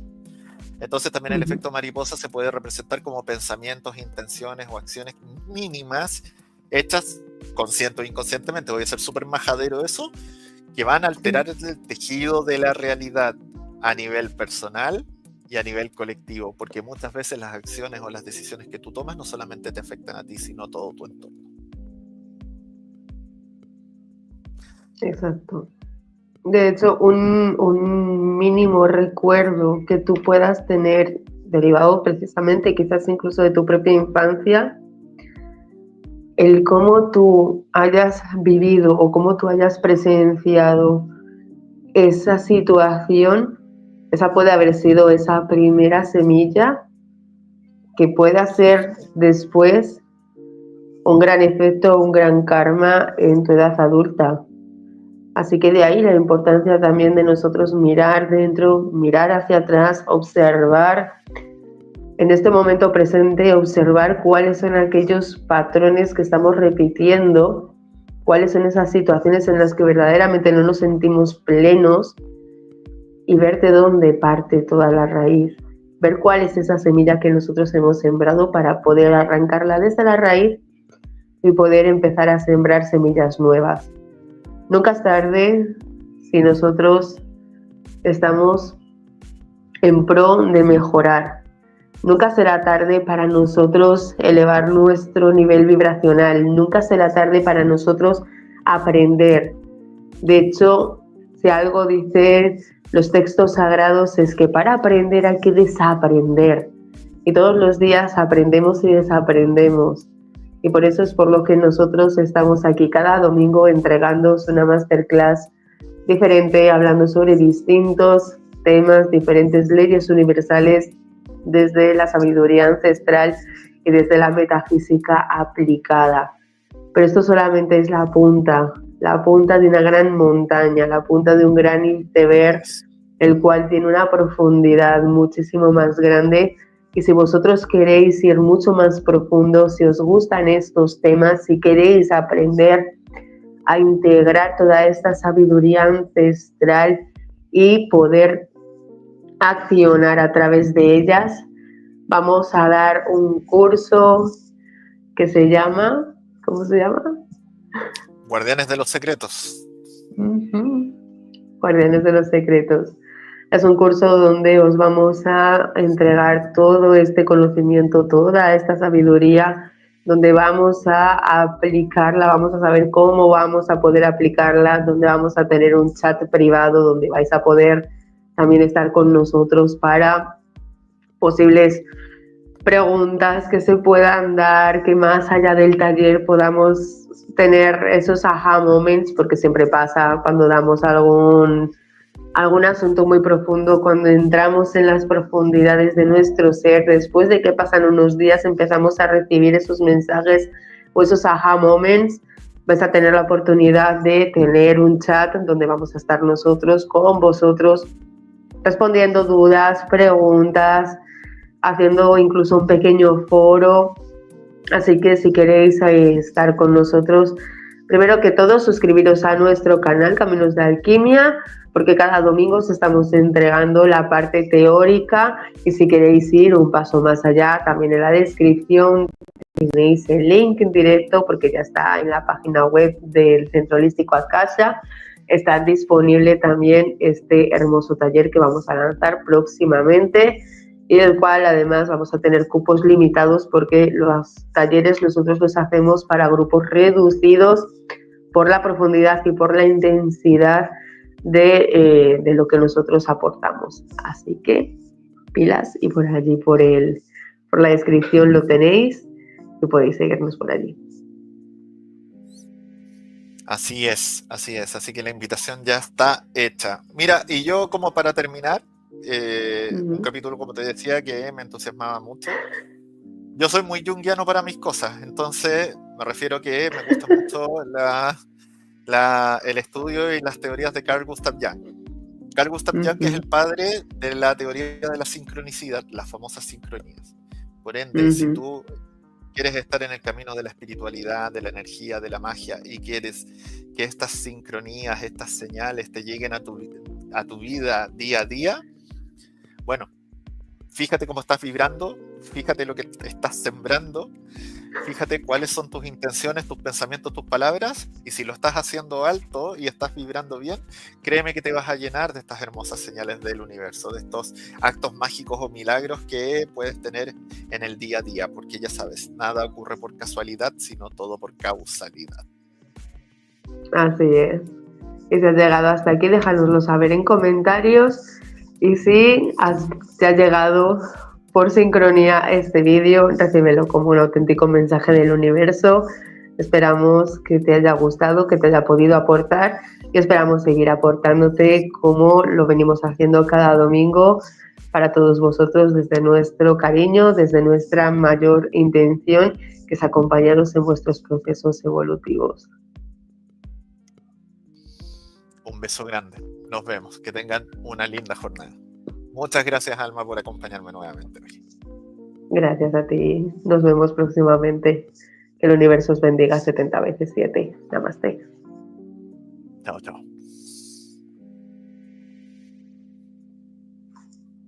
Entonces también el efecto mariposa se puede representar como pensamientos, intenciones o acciones mínimas hechas consciente o inconscientemente. Voy a ser súper majadero eso, que van a alterar el tejido de la realidad a nivel personal y a nivel colectivo, porque muchas veces las acciones o las decisiones que tú tomas no solamente te afectan a ti, sino a todo tu entorno. Exacto. De hecho, un mínimo recuerdo que tú puedas tener derivado precisamente quizás incluso de tu propia infancia, el cómo tú hayas vivido o cómo tú hayas presenciado esa situación, esa puede haber sido esa primera semilla que pueda ser después un gran efecto, un gran karma en tu edad adulta. Así que de ahí la importancia también de nosotros mirar dentro, mirar hacia atrás, observar en este momento presente, observar cuáles son aquellos patrones que estamos repitiendo, cuáles son esas situaciones en las que verdaderamente no nos sentimos plenos y ver de dónde parte toda la raíz, ver cuál es esa semilla que nosotros hemos sembrado para poder arrancarla desde la raíz y poder empezar a sembrar semillas nuevas. Nunca es tarde si nosotros estamos en pro de mejorar. Nunca será tarde para nosotros elevar nuestro nivel vibracional. Nunca será tarde para nosotros aprender. De hecho, si algo dicen los textos sagrados es que para aprender hay que desaprender. Y todos los días aprendemos y desaprendemos. Y por eso es por lo que nosotros estamos aquí cada domingo entregándoos una masterclass diferente, hablando sobre distintos temas, diferentes leyes universales desde la sabiduría ancestral y desde la metafísica aplicada. Pero esto solamente es la punta de una gran montaña, la punta de un gran iceberg, el cual tiene una profundidad muchísimo más grande. Y si vosotros queréis ir mucho más profundo, si os gustan estos temas, si queréis aprender a integrar toda esta sabiduría ancestral y poder accionar a través de ellas, vamos a dar un curso que se llama, ¿cómo se llama? Guardianes de los Secretos. Guardianes de los Secretos. Es un curso donde os vamos a entregar todo este conocimiento, toda esta sabiduría, donde vamos a aplicarla, vamos a saber cómo vamos a poder aplicarla, donde vamos a tener un chat privado, donde vais a poder también estar con nosotros para posibles preguntas que se puedan dar, que más allá del taller podamos tener esos aha moments, porque siempre pasa cuando damos algún asunto muy profundo, cuando entramos en las profundidades de nuestro ser, después de que pasan unos días empezamos a recibir esos mensajes o esos aha moments. Vais a tener la oportunidad de tener un chat donde vamos a estar nosotros con vosotros respondiendo dudas, preguntas, haciendo incluso un pequeño foro. Así que si queréis estar con nosotros, primero que todo suscribiros a nuestro canal Caminos de Alquimia, porque cada domingo os estamos entregando la parte teórica, y si queréis ir un paso más allá, también en la descripción tenéis el link en directo, porque ya está en la página web del Centro Holístico Akasha. Está disponible también este hermoso taller que vamos a lanzar próximamente, y del cual además vamos a tener cupos limitados, porque los talleres nosotros los hacemos para grupos reducidos por la profundidad y por la intensidad de lo que nosotros aportamos. Así que pilas, y por allí por la descripción lo tenéis y podéis seguirnos por allí. Así es, así que la invitación ya está hecha. Mira, y yo como para terminar, un capítulo como te decía que me entusiasmaba mucho. Yo soy muy junguiano para mis cosas, entonces me refiero que me gusta mucho el estudio y las teorías de Carl Gustav Jung. Carl Gustav Jung es el padre de la teoría de la sincronicidad, las famosas sincronías. Por ende, si tú quieres estar en el camino de la espiritualidad, de la energía, de la magia, y quieres que estas sincronías, estas señales te lleguen a tu vida día a día, bueno, fíjate cómo estás vibrando, fíjate lo que estás sembrando, fíjate cuáles son tus intenciones, tus pensamientos, tus palabras, y si lo estás haciendo alto y estás vibrando bien, créeme que te vas a llenar de estas hermosas señales del universo, de estos actos mágicos o milagros que puedes tener en el día a día, porque ya sabes, nada ocurre por casualidad, sino todo por causalidad. Así es. Y si has llegado hasta aquí, déjanoslo saber en comentarios. Y si te has llegado por sincronía este vídeo, recíbelo como un auténtico mensaje del universo. Esperamos que te haya gustado, que te haya podido aportar y esperamos seguir aportándote como lo venimos haciendo cada domingo para todos vosotros desde nuestro cariño, desde nuestra mayor intención, que es acompañaros en vuestros procesos evolutivos. Un beso grande. Nos vemos. Que tengan una linda jornada. Muchas gracias, Alma, por acompañarme nuevamente hoy. Gracias a ti. Nos vemos próximamente. Que el universo os bendiga 70 veces 7. Namaste. Chao, chao.